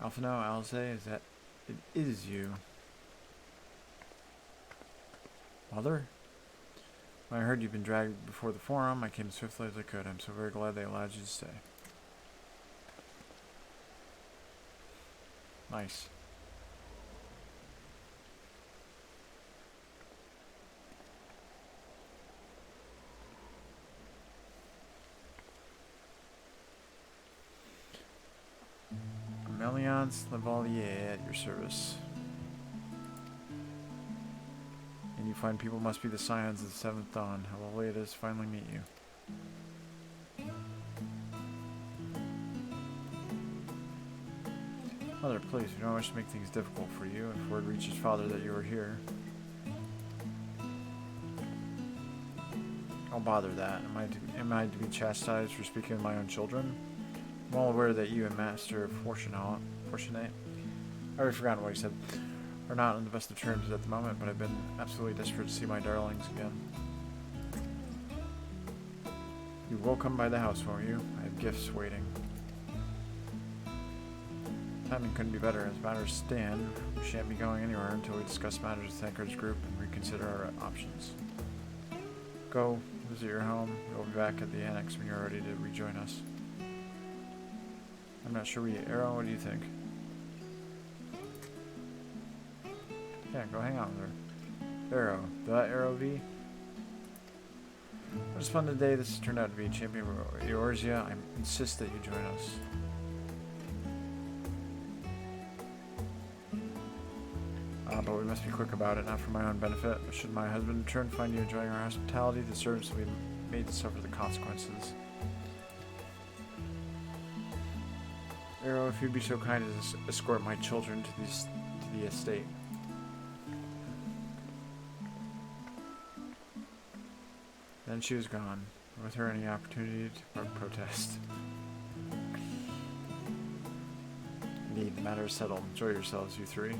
Alphino, Alze, is that... It is you. Mother? When I heard you'd been dragged before the Forum, I came as swiftly as I could. I'm so very glad they allowed you to stay. Nice. Meliance Lavalier at your service. And you find people must be the scions of the seventh dawn. How lovely it is to finally meet you. Mother, please, we don't wish to make things difficult for you. If word reaches father that you are here. I'll bother that. Am I to be chastised for speaking of my own children? I'm well aware that you and Master Fortunate, I already forgotten what he said, are not on the best of terms at the moment, but I've been absolutely desperate to see my darlings again. You will come by the house, won't you? I have gifts waiting. Timing couldn't be better. As matters stand, we shan't be going anywhere until we discuss matters with Thancred's group and reconsider our options. Go, visit your home. We'll be back at the annex when you're ready to rejoin us. I'm not sure Arrow, what do you think? Yeah, go hang out with her. Arrow. That Arrow V? What a splendid day this has turned out to be. Champion Eorzea, I insist that you join us. But we must be quick about it, not for my own benefit. Should my husband return find you enjoying our hospitality, the servants will be made to suffer the consequences. Arrow, if you'd be so kind as to escort my children to the estate. Then she was gone, with her any opportunity to protest. Indeed, the matter is settled. Enjoy yourselves, you three.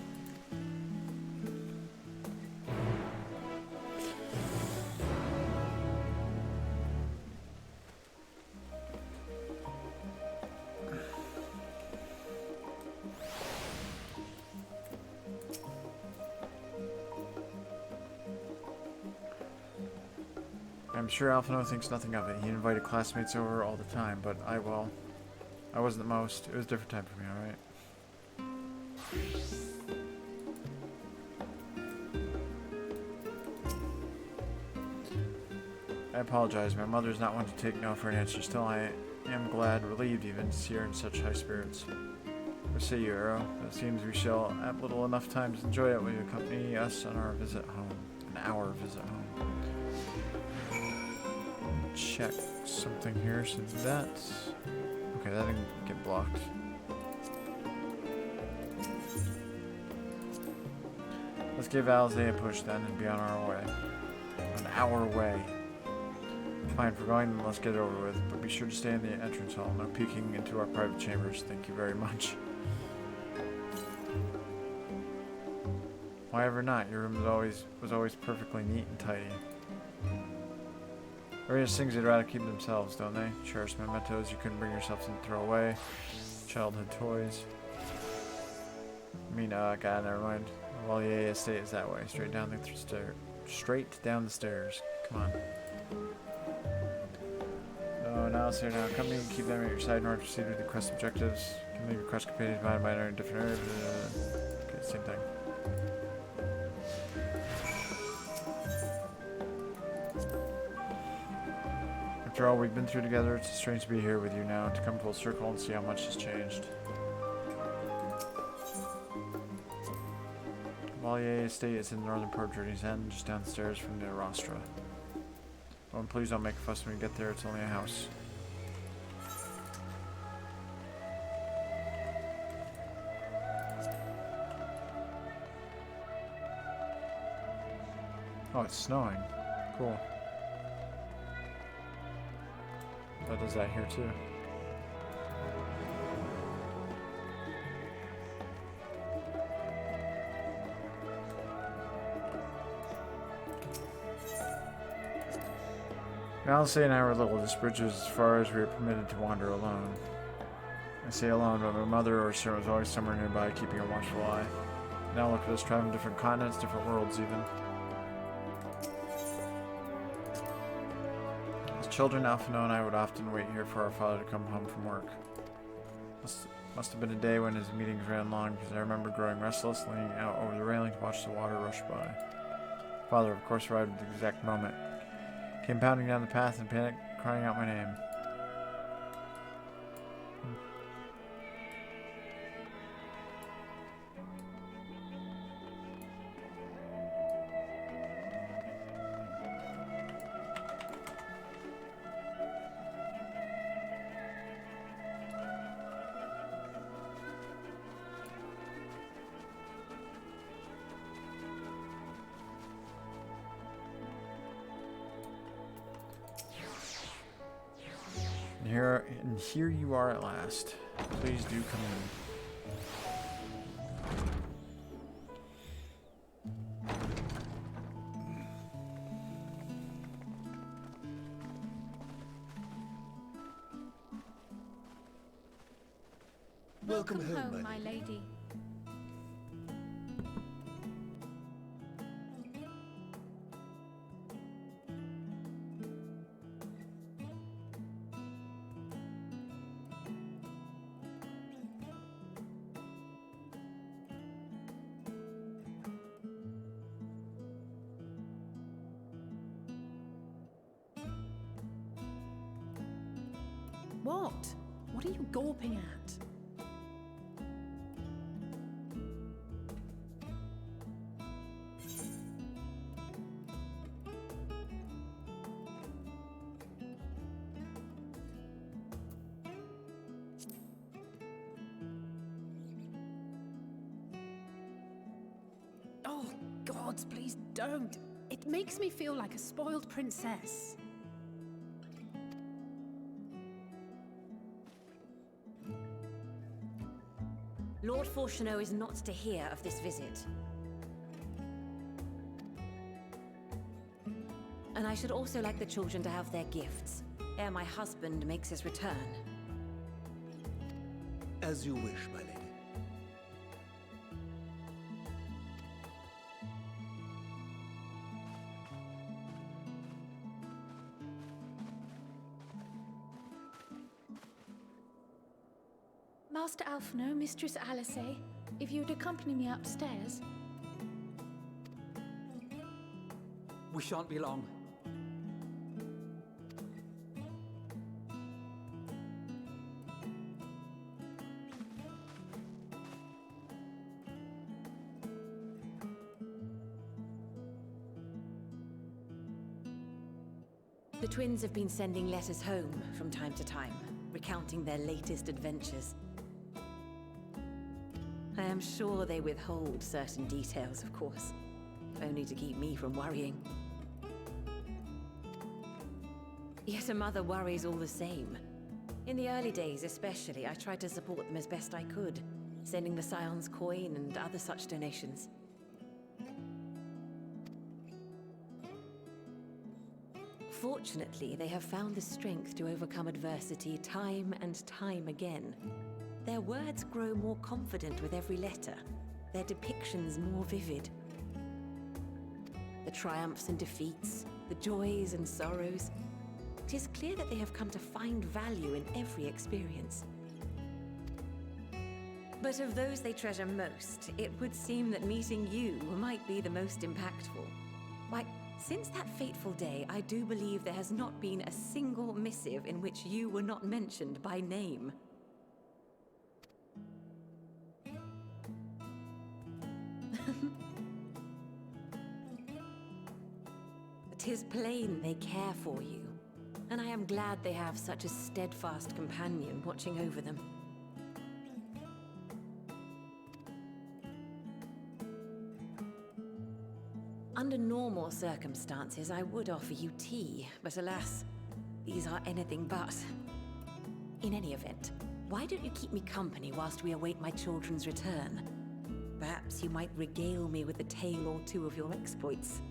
I'm sure Alphino thinks nothing of it. He invited classmates over all the time, but I wasn't the most. It was a different time for me, alright? I apologize. My mother's not one to take no for an answer. Still, I am glad, relieved even, to see her in such high spirits. What say you, Arrow? It seems we shall have little enough time to enjoy it. Will you accompany us on our visit home? An hour visit home. Check something here, so that... Okay, that didn't get blocked. Let's give Alze a push then and be on our way. An hour away. Fine, for going, then let's get it over with, but be sure to stay in the entrance hall. No peeking into our private chambers. Thank you very much. Why ever not? Your room was always perfectly neat and tidy. Various things they'd rather keep themselves, don't they? Cherished mementos you couldn't bring yourself to throw away. Childhood toys. I mean, God, never mind. Valier Estate is that way. Straight down the stairs. Come on. No, now it's here now. Company can keep them at your side in order to proceed with the quest objectives. Can leave your quest companions divided by a different area. Okay, same thing. After all we've been through together, it's strange to be here with you now, to come full circle and see how much has changed. Valier Estate is in the northern part of Journey's End, just down the stairs from the Rostra. Oh, and please don't make a fuss when you get there, it's only a house. Oh, it's snowing. Cool. That does that here too. Alice and I were little. This bridge was as far as we were permitted to wander alone. I say alone, but my mother or servant was always somewhere nearby, keeping a watchful eye. Now look at us traveling different continents, different worlds even. As children, Alphino and I would often wait here for our father to come home from work. Must have been a day when his meetings ran long, because I remember growing restless, leaning out over the railing to watch the water rush by. Father, of course, arrived at the exact moment. Came pounding down the path in panic, crying out my name. And here you are at last. Please do come in. Welcome home, my lady. What? What are you gawping at? Oh, gods, please don't. It makes me feel like a spoiled princess. Lord Fortuneau is not to hear of this visit. And I should also like the children to have their gifts, ere my husband makes his return. As you wish, my lady. Master Alphino, Mistress Alice, if you would accompany me upstairs. We shan't be long. The twins have been sending letters home from time to time, recounting their latest adventures. I am sure they withhold certain details, of course, if only to keep me from worrying. Yet a mother worries all the same. In the early days especially, I tried to support them as best I could, sending the Scion's coin and other such donations. Fortunately, they have found the strength to overcome adversity time and time again. Their words grow more confident with every letter, their depictions more vivid. The triumphs and defeats, the joys and sorrows. It is clear that they have come to find value in every experience. But of those they treasure most, it would seem that meeting you might be the most impactful. Why, since that fateful day, I do believe there has not been a single missive in which you were not mentioned by name. 'Tis plain they care for you, and I am glad they have such a steadfast companion watching over them. Under normal circumstances, I would offer you tea, but alas, these are anything but. In any event, why don't you keep me company whilst we await my children's return? Perhaps you might regale me with a tale or two of your exploits.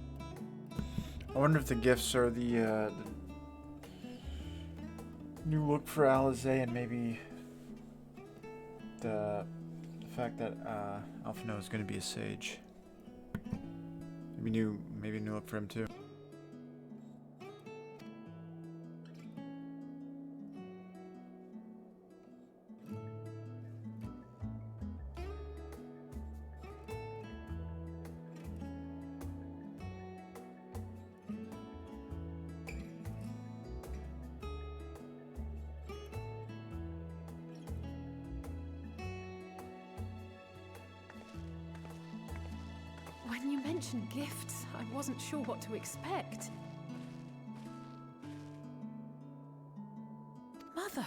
I wonder if the gifts are the new look for Alizé, and maybe the fact that Alphino is going to be a sage. Maybe a new look for him too. When you mentioned gifts, I wasn't sure what to expect. Mother,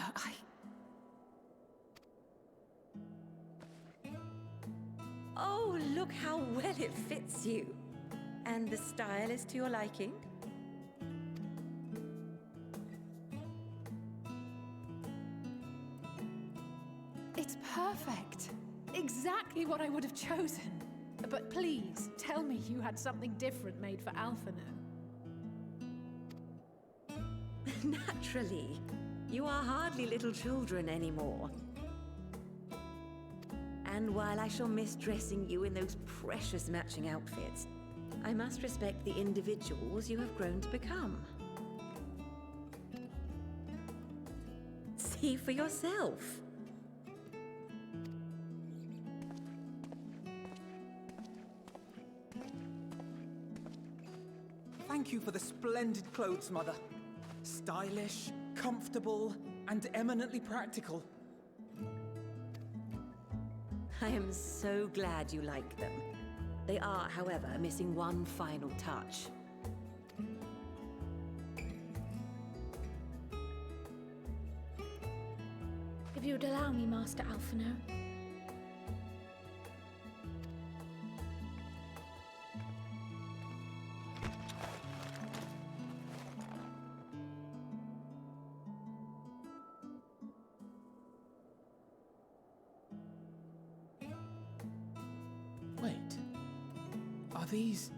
Oh, look how well it fits you. And the style is to your liking? It's perfect. Exactly what I would have chosen. But please, tell me you had something different made for Alphino. Naturally. You are hardly little children anymore. And while I shall miss dressing you in those precious matching outfits, I must respect the individuals you have grown to become. See for yourself. Thank you for the splendid clothes, Mother. Stylish, comfortable, and eminently practical. I am so glad you like them. They are, however, missing one final touch. If you'd allow me, Master Alphino. Wait. Are these...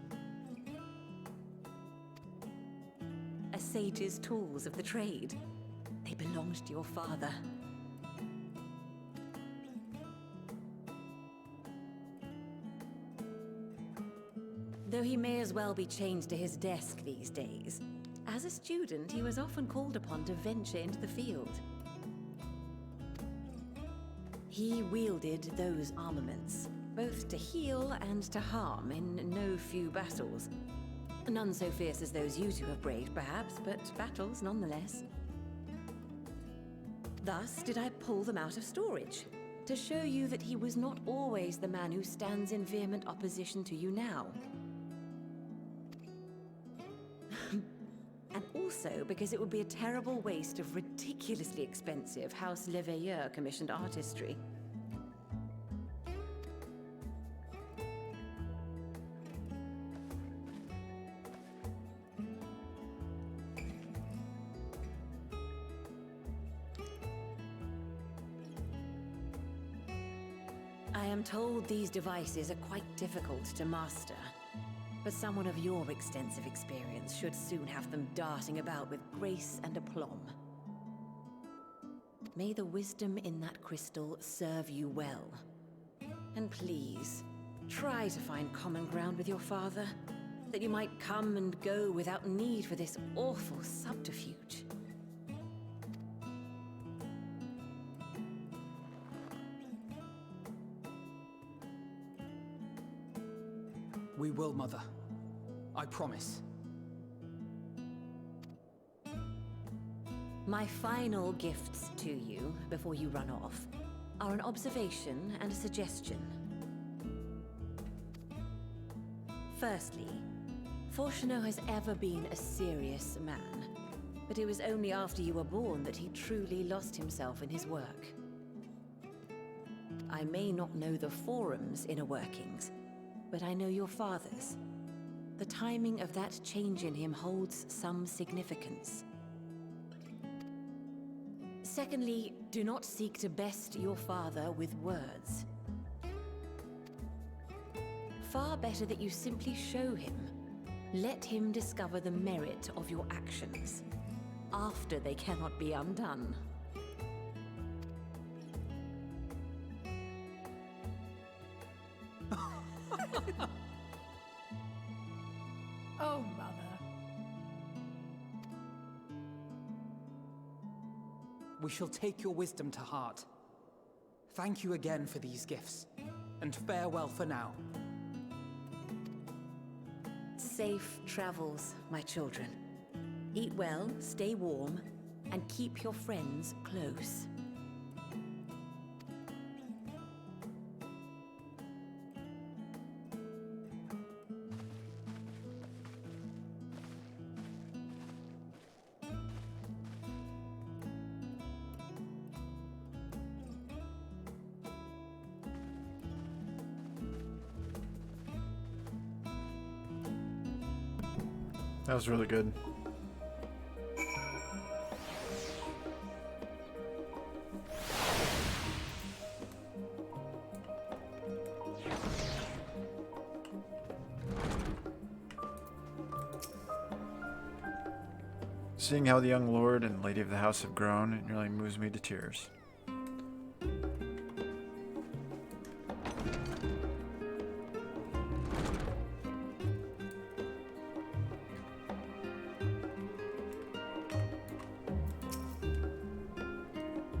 A sage's tools of the trade. They belonged to your father. Though he may as well be chained to his desk these days, as a student he was often called upon to venture into the field. He wielded those armaments, both to heal and to harm in no few battles. None so fierce as those you two have braved, perhaps, but battles nonetheless. Thus did I pull them out of storage, to show you that he was not always the man who stands in vehement opposition to you now. And also because it would be a terrible waste of ridiculously expensive House Leveilleur commissioned artistry. I am told these devices are quite difficult to master, but someone of your extensive experience should soon have them darting about with grace and aplomb. May the wisdom in that crystal serve you well. And please, try to find common ground with your father, that you might come and go without need for this awful subterfuge. We will, Mother. I promise. My final gifts to you, before you run off, are an observation and a suggestion. Firstly, Fortunato has ever been a serious man, but it was only after you were born that he truly lost himself in his work. I may not know the Forum's inner workings, but I know your father's. the timing of that change in him holds some significance. Secondly, do not seek to best your father with words. Far better that you simply show him. Let him discover the merit of your actions, after they cannot be undone. Oh, Mother. We shall take your wisdom to heart. Thank you again for these gifts, and farewell for now. Safe travels, my children. Eat well, stay warm, and keep your friends close. That was really good. Seeing how the young lord and lady of the house have grown, it nearly moves me to tears.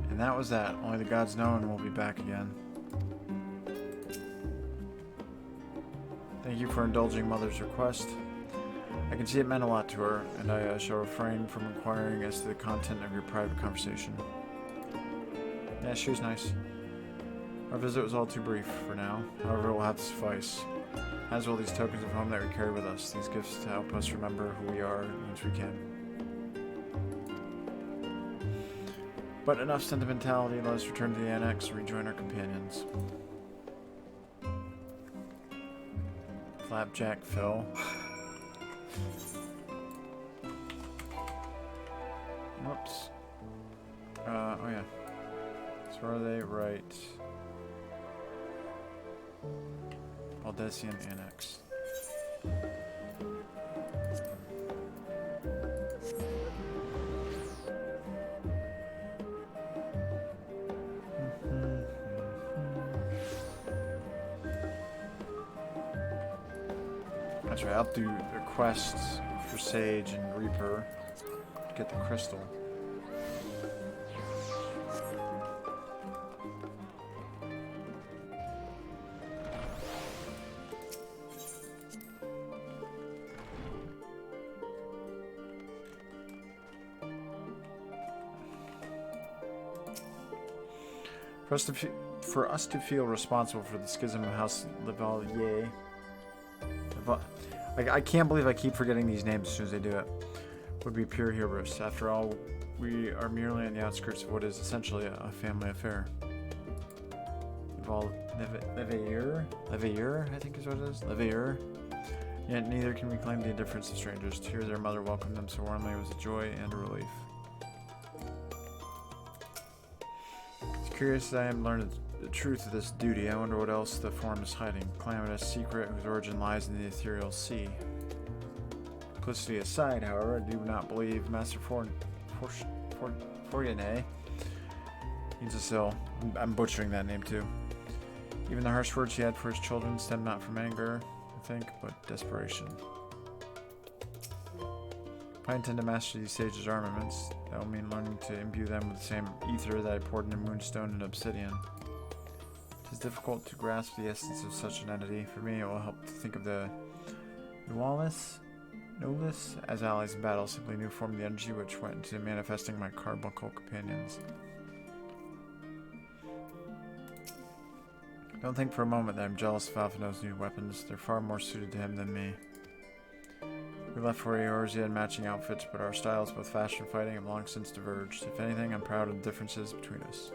And that was that. Only the gods know, and we'll be back again. Thank you for indulging Mother's request. I can see it meant a lot to her, and I shall refrain from inquiring as to the content of your private conversation. Yeah, she was nice. Our visit was all too brief for now, however it will have to suffice. As will these tokens of home that we carry with us, these gifts to help us remember who we are once we can. But enough sentimentality, let us return to the annex and rejoin our companions. Flapjack Phil. Whoops. Oh yeah. So are they right? Valdesian Annex. That's right, I'll do the quests for Sage and Reaper to get the crystal. For us to feel responsible for the schism of House Levalier. I can't believe I keep forgetting these names as soon as I do it. Would be pure hubris. After all, we are merely on the outskirts of what is essentially a family affair. Leveilleur, I think is what it is. Leveilleur. Yet neither can we claim the indifference of strangers. To hear their mother welcome them so warmly was a joy and a relief. Curious as I am to learn the truth of this duty, I wonder what else the forum is hiding. Calamitous secret whose origin lies in the ethereal sea. Duplicity aside, however, I do not believe Master Fournier needs a sill. I'm butchering that name too. Even the harsh words he had for his children stemmed not from anger, I think, but desperation. If I intend to master these sages' armaments, that will mean learning to imbue them with the same ether that I poured into Moonstone and Obsidian. It is difficult to grasp the essence of such an entity. For me, it will help to think of the Nualis as allies in battle, simply new form of the energy which went into manifesting my carbuncle companions. Don't think for a moment that I'm jealous of Alphino's new weapons. They're far more suited to him than me. We left for Eorzea in matching outfits, but our styles, both fashion and fighting, have long since diverged. If anything, I'm proud of the differences between us.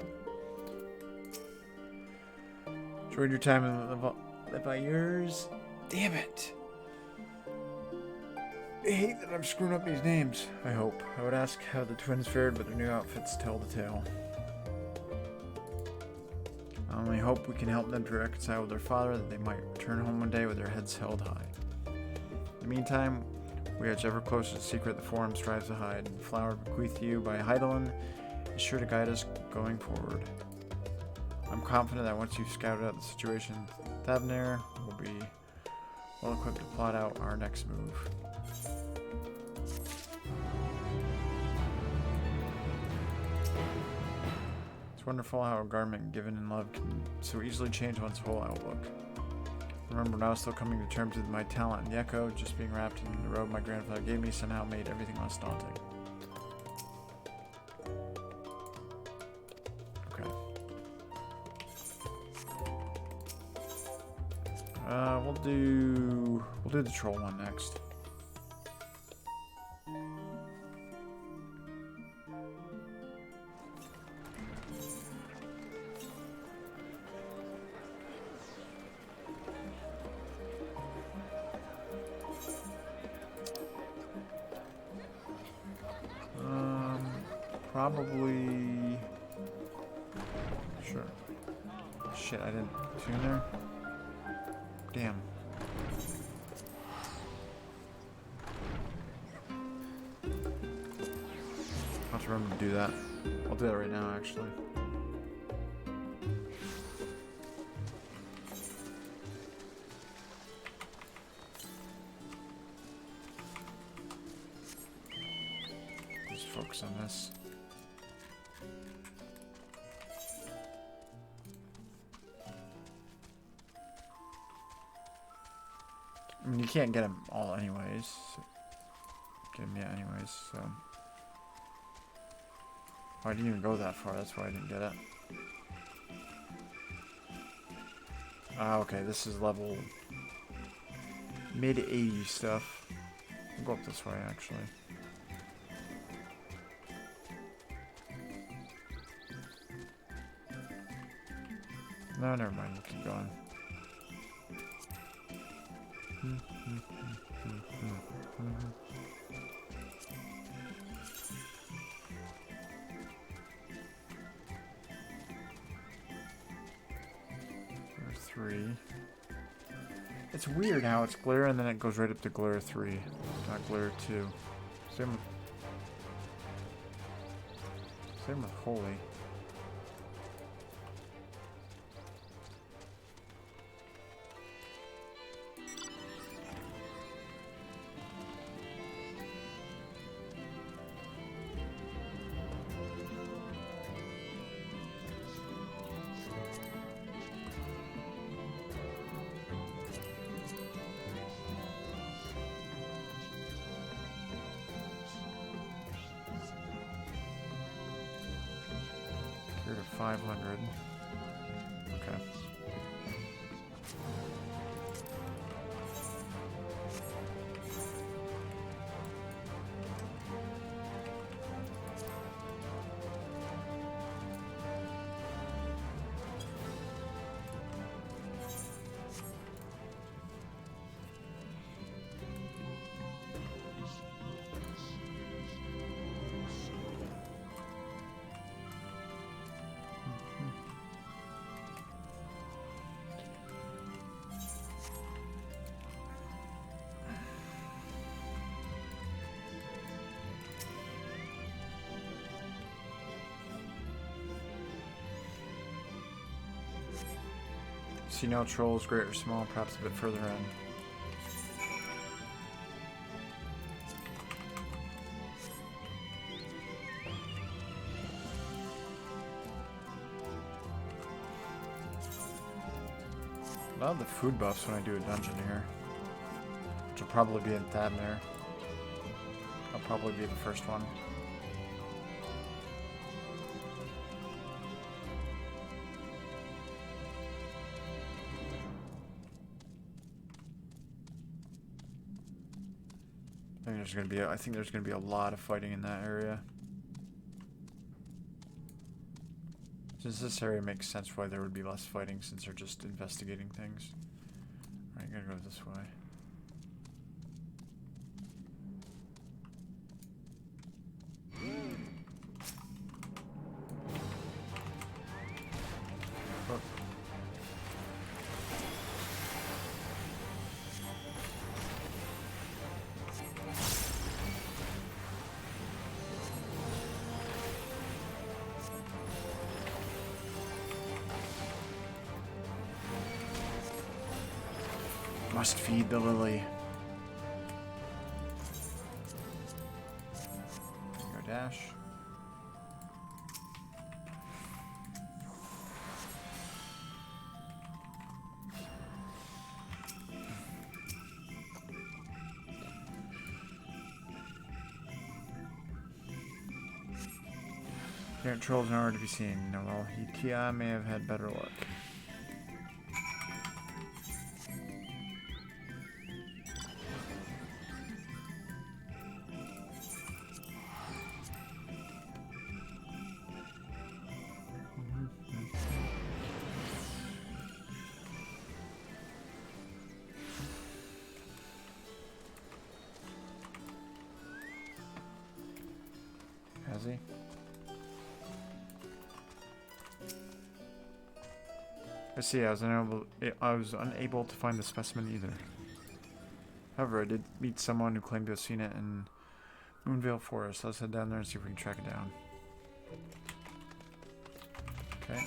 Enjoyed your time in Leveilleurs? Damn it! They hate that I'm screwing up these names, I hope. I would ask how the twins fared, but their new outfits tell the tale. I only hope we can help them to reconcile with their father, that they might return home one day with their heads held high. In the meantime, we edge ever closer to the secret the Forum strives to hide, and the flower bequeathed to you by Heidelin is sure to guide us going forward. I'm confident that once you've scouted out the situation, Thavnair will be well equipped to plot out our next move. It's wonderful how a garment given in love can so easily change one's whole outlook. Remember, now still coming to terms with my talent in the Echo, just being wrapped in the robe my grandfather gave me somehow made everything less daunting. Okay. We'll do the troll one next. Probably... Sure. Shit, I didn't tune there. Damn. I'll have to remember to do that. I'll do that right now, actually. Just focus on this. I mean, you can't get them all anyways. So get them yet anyways, so... Oh, I didn't even go that far, that's why I didn't get it. Ah, okay, this is level... mid-80 stuff. We'll go up this way, actually. No, never mind, you keep going. Glare 3. It's weird how it's glare and then it goes right up to glare 3, not glare 2. Same with holy. Here to 500. Okay. See no trolls, great or small, perhaps a bit further in. A lot of the food buffs when I do a dungeon here. Which will probably be in Thavnair. I'll probably be the first one. I think there's gonna be a lot of fighting in that area. Since this area makes sense why there would be less fighting, since they're just investigating things. Alright, gotta go this way. must feed the lily. There you go, dash. Parent trolls nowhere to be seen. No, well, Kia may have had better luck. Has he? I see. I was unable to find the specimen either. However, I did meet someone who claimed to have seen it in Moonvale Forest. Let's head down there and see if we can track it down. Okay.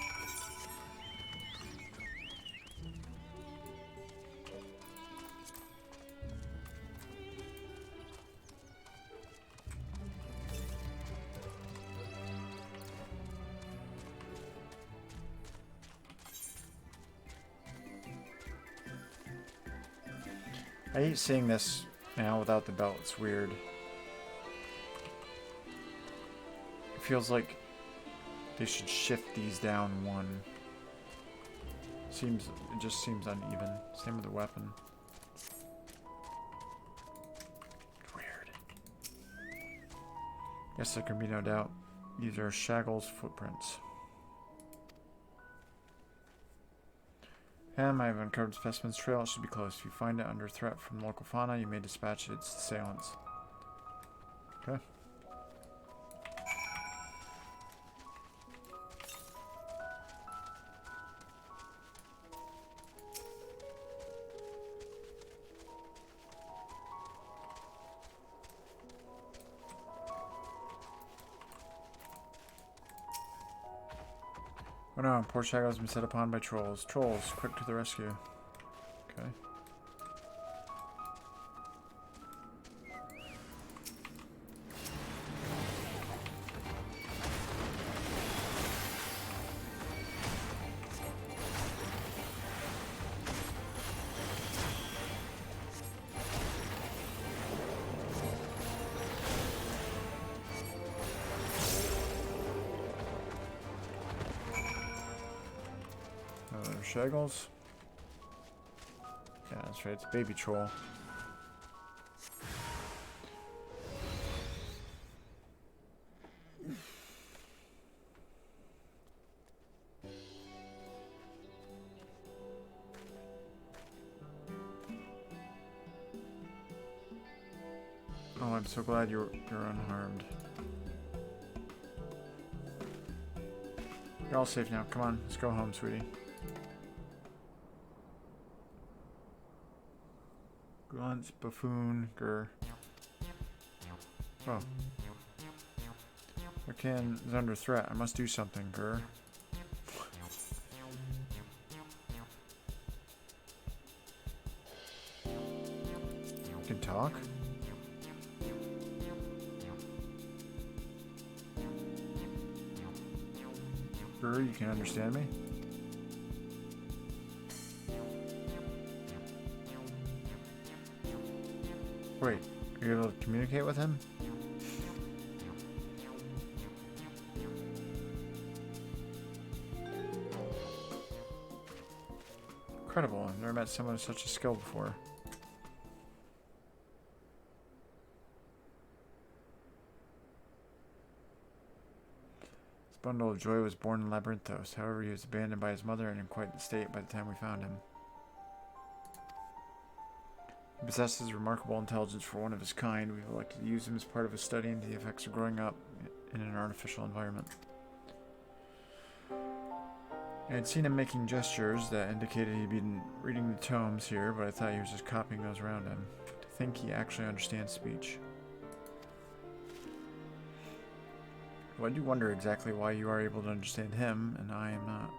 I hate seeing this now without the belt. It's weird. It feels like they should shift these down one. It just seems uneven. Same with the weapon. Weird. Yes, there can be no doubt. These are Shaggle's footprints. I have uncovered specimen's trail. It should be close. If you find it under threat from local fauna, you may dispatch its assailants. Okay. Oh no, poor Shago has been set upon by trolls. Trolls, quick to the rescue. Okay. Shaggles. Yeah, that's right. It's baby troll. Oh, I'm so glad you're unharmed. You're all safe now. Come on, let's go home, sweetie. Grunts, buffoon, grr. Oh. Arcan is under threat. I must do something, grr. You can talk? Grr, you can understand me? Wait, are you able to communicate with him? Incredible, I've never met someone with such a skill before. This bundle of joy was born in Labyrinthos. However, he was abandoned by his mother and in quite the state by the time we found him. He possesses remarkable intelligence for one of his kind. We've elected to use him as part of a study into the effects of growing up in an artificial environment. I had seen him making gestures that indicated he'd been reading the tomes here, but I thought he was just copying those around him. To think he actually understands speech. Well, I do wonder exactly why you are able to understand him, and I am not.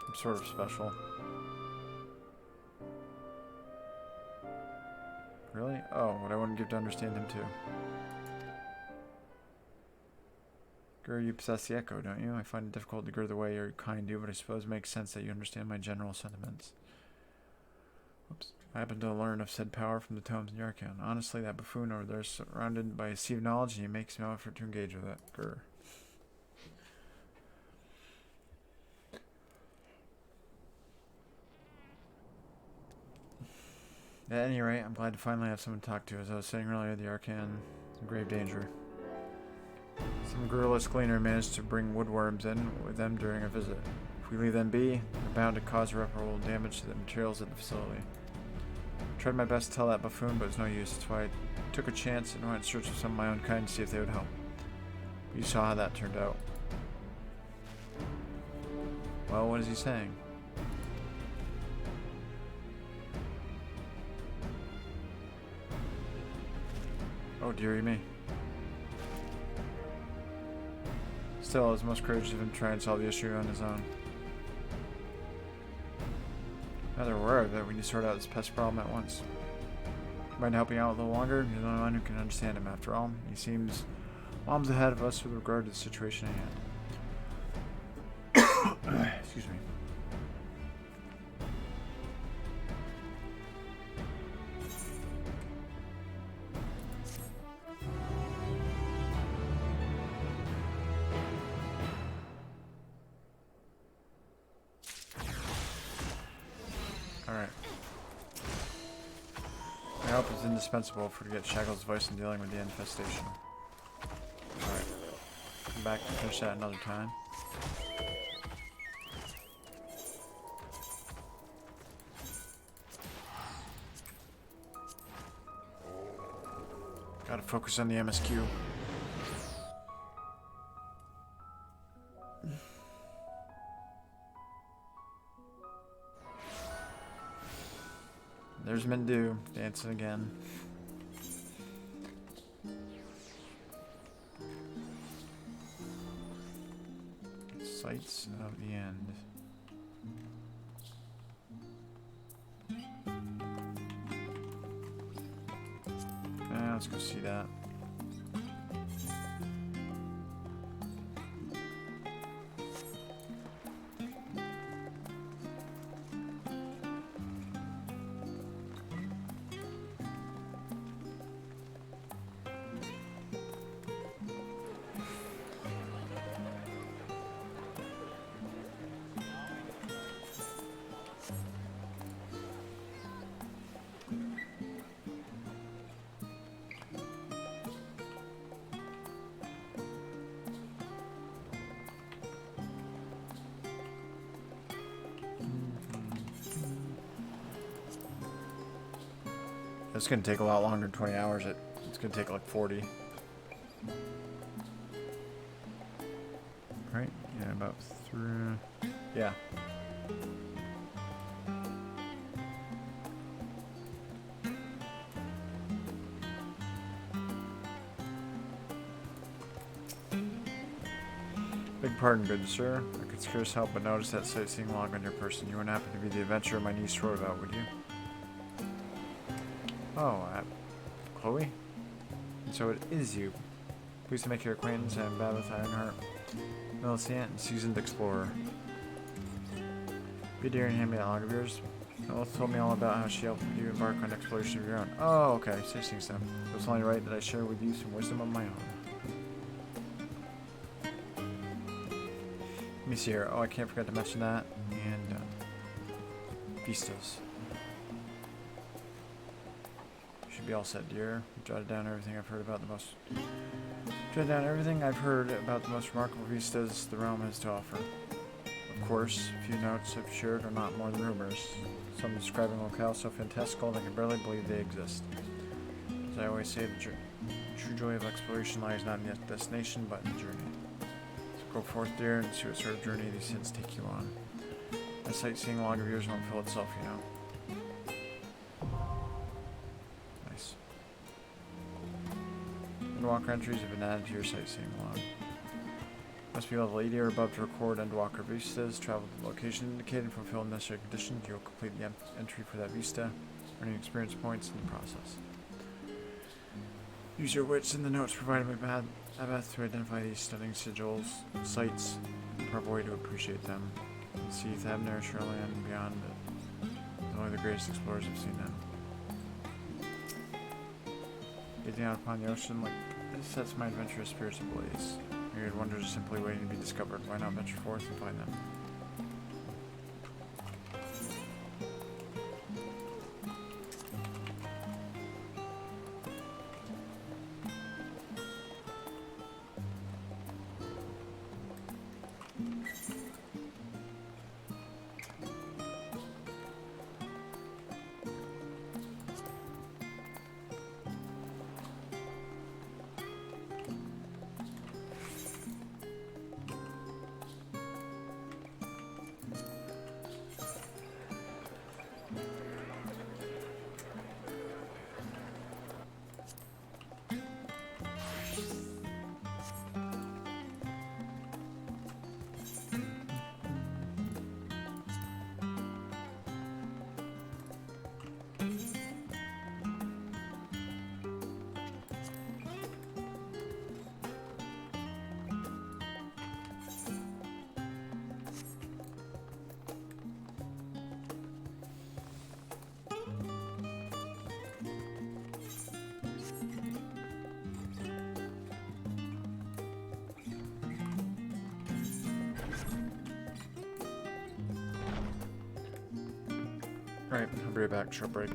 I'm sort of special. Really? Oh, what I wouldn't give to understand him too. Gur, you possess the echo, don't you? I find it difficult to grur the way your kind do, but I suppose it makes sense that you understand my general sentiments. Oops. I happen to learn of said power from the tomes in Yarkhan. Honestly, that buffoon over there is surrounded by a sea of knowledge, and he makes no effort to engage with it. Grr. At any rate, I'm glad to finally have someone to talk to. As I was saying earlier, the Yarkhan is in grave danger. Some guerrillas gleaner managed to bring woodworms in with them during a visit. If we leave them be, they're bound to cause irreparable damage to the materials at the facility. I tried my best to tell that buffoon, but it's no use. That's why I took a chance and went in search of some of my own kind to see if they would help. But you saw how that turned out. Well, what is he saying? Oh, dearie me. Still, it was most courageous of him to try and solve the issue on his own. Now they're aware of it, we need to sort out this pest problem at once. Mind helping out a little longer? You're the only one who can understand him after all. He seems mom's ahead of us with regard to the situation at hand. Excuse me. Alright. My help is indispensable for to get Shackle's voice in dealing with the infestation. Alright. Come back and finish that another time. Gotta focus on the MSQ. There's Mindu dancing again. Sights of the end. Let's go see that. It's gonna take a lot longer than 20 hours. It's gonna take like 40. Right? Yeah, about through. Yeah. Beg pardon, good sir. I could scarce help but notice that sightseeing log on your person. You wouldn't happen to be the adventurer my niece wrote about, would you? Oh, Chloe? And so it is you. Pleased to make your acquaintance. I am Babbitt Ironheart, Millicent, and seasoned explorer. Be dear and hand me that log of yours. Elith told me all about how she helped you embark on exploration of your own. Oh, okay. Sightseeing stuff. It was only right that I share with you some wisdom of my own. Let me see here. Oh, I can't forget to mention that. And, vistas. Be all set, dear. Jotted down everything I've heard about the most. Jotted down everything I've heard about the most remarkable vistas the realm has to offer. Of course, a few notes I've shared are not more than rumors. Some describing locales so fantastical they can barely believe they exist. As I always say, the true joy of exploration lies not in the destination, but in the journey. So go forth, dear, and see what sort of journey these hints take you on. A sightseeing log of yours won't fill itself, you know. Endwalker entries have been added to your sightseeing log. Must be level 80 or above to record Endwalker vistas. Travel to the location indicated, fulfill necessary conditions. You'll complete the entry for that vista, earning experience points in the process. Use your wits in the notes provided by Abeth to identify these stunning sigils, sites, and the proper way to appreciate them. See Thabner, Shoreland, and beyond. Only the greatest explorers have seen them. Gazing out upon the ocean, like this sets my adventurous spirits ablaze. Myriad wonders are simply waiting to be discovered. Why not venture forth and find them? Alright, I'll be right back. Short break.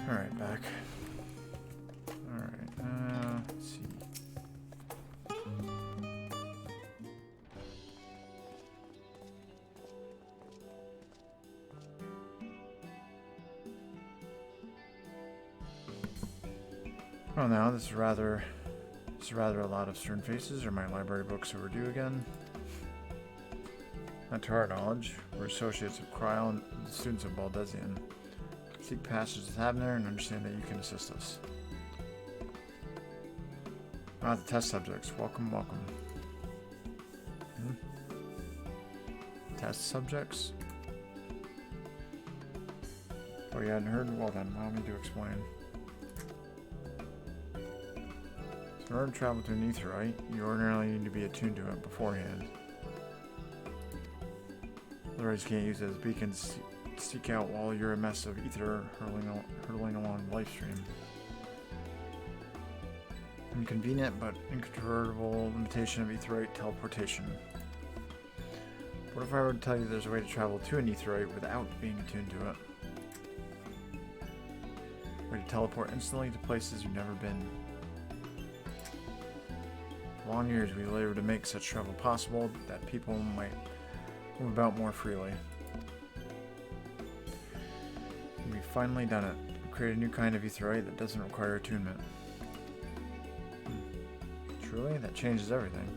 Alright, back. Alright, let's see. Well, now this is rather a lot of stern faces. Are my library books overdue again? Not to our knowledge. We're associates of Kryl and the students of Baldesion. Seek passage to Thabner and understand that you can assist us. Ah, the test subjects. Welcome, welcome. Test subjects? Oh, you hadn't heard? Well then, allow me to explain. In order to travel to an Aetheryte, you ordinarily need to be attuned to it beforehand. Otherwise, you can't use it as beacons to seek out while you're a mess of ether hurtling along the life stream. Inconvenient but incontrovertible limitation of Aetheryte teleportation. What if I were to tell you there's a way to travel to an Aetheryte without being attuned to it? A way to teleport instantly to places you've never been. For long years we labored to make such travel possible that people might move about more freely. And we've finally done it. We've created a new kind of Aetheryte that doesn't require attunement. Truly? That changes everything.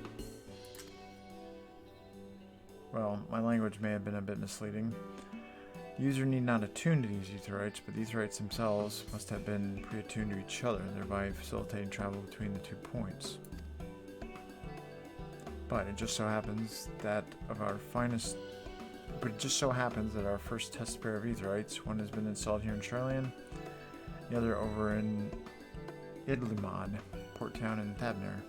Well, my language may have been a bit misleading. The user need not attune to these Aetherytes, but the Aetherytes themselves must have been pre-attuned to each other, thereby facilitating travel between the 2 points. But it just so happens that our first test pair of Aetherytes, one has been installed here in Charlian, the other over in Idlimod, port town in Thabner.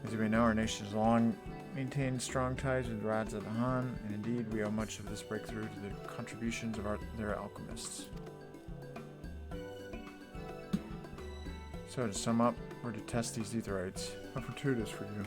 As you may know, our nation has long maintained strong ties with the Rads of the Han, and indeed we owe much of this breakthrough to the contributions of their alchemists. So to sum up, we're to test these Aetherytes. How fortuitous for you.